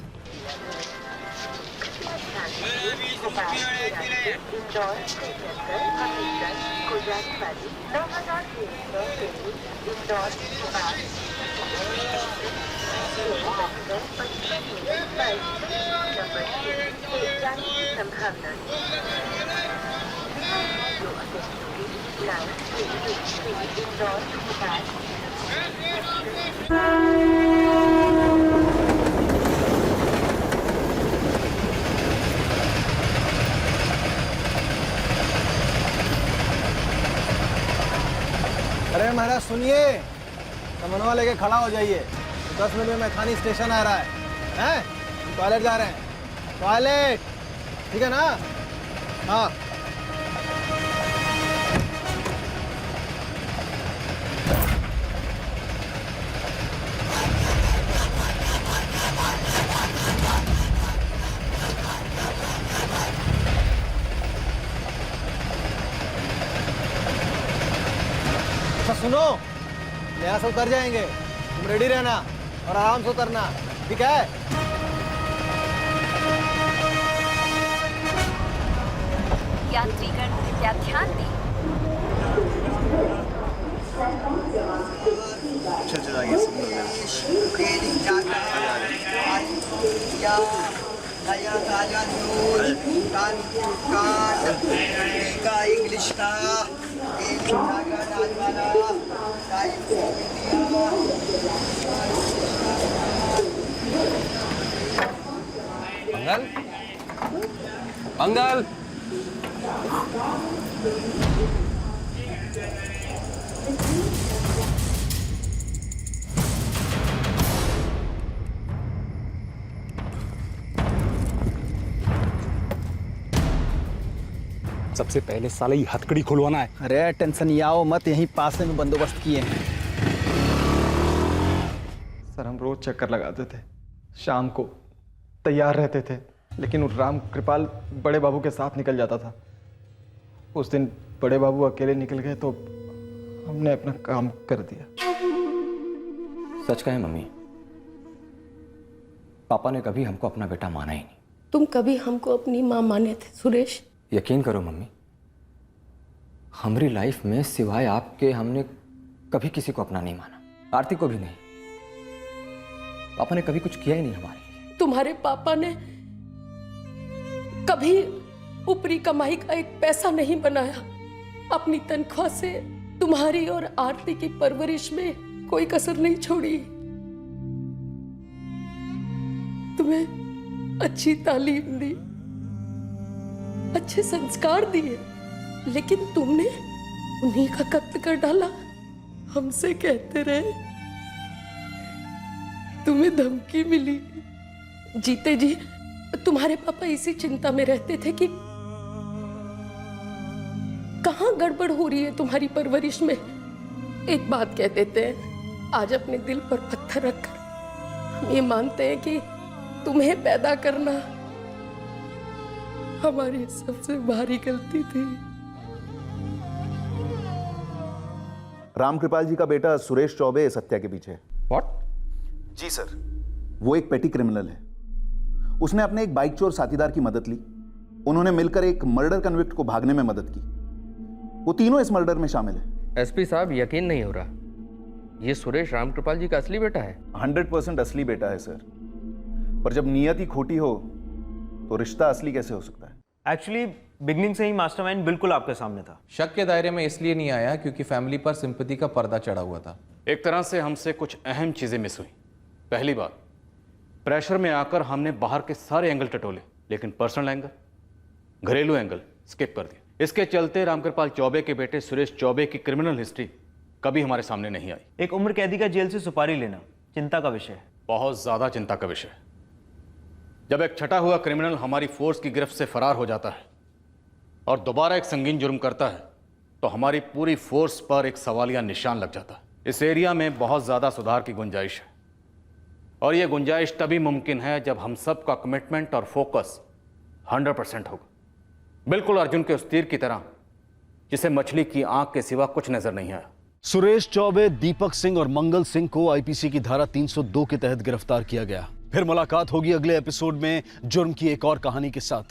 अरे महाराज सुनिए, समन्वय लेके खड़ा हो जाइए, 10 मिनट में मैखानी स्टेशन आ रहा है। हम टॉयलेट जा रहे हैं। टॉयलेट, ठीक है ना? हाँ। सुनो, यहाँ से उतर जाएंगे, तुम रेडी रहना और आराम से उतरना, ठीक है? यात्रीगण कृपया ध्यान दें। इंग्लिश का मंगल, मंगल, सबसे पहले साले ये हथकड़ी खुलवाना है। अरे टेंशन याओ मत, यहीं पास में बंदोबस्त किए हैं। सर हम रोज चक्कर लगाते थे, शाम को तैयार रहते थे, लेकिन राम कृपाल बड़े बाबू के साथ निकल जाता था। उस दिन बड़े बाबू अकेले निकल गए तो हमने अपना काम कर दिया। सच कहे मम्मी, पापा ने कभी हमको अपना बेटा माना ही नहीं। तुम कभी हमको अपनी माँ माने थे सुरेश? यकीन करो मम्मी, हमारी लाइफ में सिवाय आपके हमने कभी किसी को अपना नहीं माना, आरती को भी नहीं। पापा ने कभी कुछ किया ही नहीं हमारे लिए। तुम्हारे पापा ने कभी ऊपरी कमाई का एक पैसा नहीं बनाया। अपनी तनख्वाह से तुम्हारी और आरती की परवरिश में कोई कसर नहीं छोड़ी। तुम्हें अच्छी तालीम दी, अच्छे संस्कार दिए, लेकिन तुमने उन्हीं का कत्ल कर डाला। हमसे कहते रहे तुम्हें धमकी मिली। जीते जी तुम्हारे पापा इसी चिंता में रहते थे कि कहां गड़बड़ हो रही है तुम्हारी परवरिश में। एक बात कह देते हैं, आज अपने दिल पर पत्थर रखकर हम ये मानते हैं कि तुम्हें पैदा करना हमारी सबसे भारी गलती थी। राम कृपाल जी का बेटा सुरेश चौबे इस हत्या के पीछे है। व्हाट? जी सर, वो एक पेटी क्रिमिनल है। उसने अपने एक बाइक चोर साथीदार की मदद ली। उन्होंने मिलकर एक मर्डर कन्विक्ट को भागने में मदद की। वो तीनों इस मर्डर में शामिल है। एसपी साहब, यकीन नहीं हो रहा, ये सुरेश रामकृपाल जी का असली बेटा है? 100% असली बेटा है सर, पर जब नियत ही खोटी हो तो रिश्ता असली कैसे हो सकता है? एक्चुअली बिगनिंग से ही मास्टरमाइंड बिल्कुल आपके सामने था। शक के दायरे में इसलिए नहीं आया क्योंकि फैमिली पर सिंपैथी का पर्दा चढ़ा हुआ था। एक तरह से हमसे कुछ अहम चीजें मिस हुई। पहली बात, प्रेशर में आकर हमने बाहर के सारे एंगल टटोले, लेकिन पर्सनल एंगल, घरेलू एंगल स्किप कर दिया। इसके चलते रामकृपाल चौबे के बेटे सुरेश चौबे की क्रिमिनल हिस्ट्री कभी हमारे सामने नहीं आई। एक उम्र कैदी का जेल से सुपारी लेना चिंता का विषय है, बहुत ज्यादा चिंता का विषय है। जब एक छटा हुआ क्रिमिनल हमारी फोर्स की गिरफ्त से फरार हो जाता है और दोबारा एक संगीन जुर्म करता है, तो हमारी पूरी फोर्स पर एक सवालिया निशान लग जाता है। इस एरिया में बहुत ज्यादा सुधार की गुंजाइश है, और यह गुंजाइश तभी मुमकिन है जब हम सब का कमिटमेंट और फोकस 100% होगा। बिल्कुल अर्जुन के उस तीर की तरह जिसे मछली की आंख के सिवा कुछ नजर नहीं आया। सुरेश चौबे, दीपक सिंह और मंगल सिंह को आईपीसी की धारा 302 के तहत गिरफ्तार किया गया। फिर मुलाकात होगी अगले एपिसोड में जुर्म की एक और कहानी के साथ।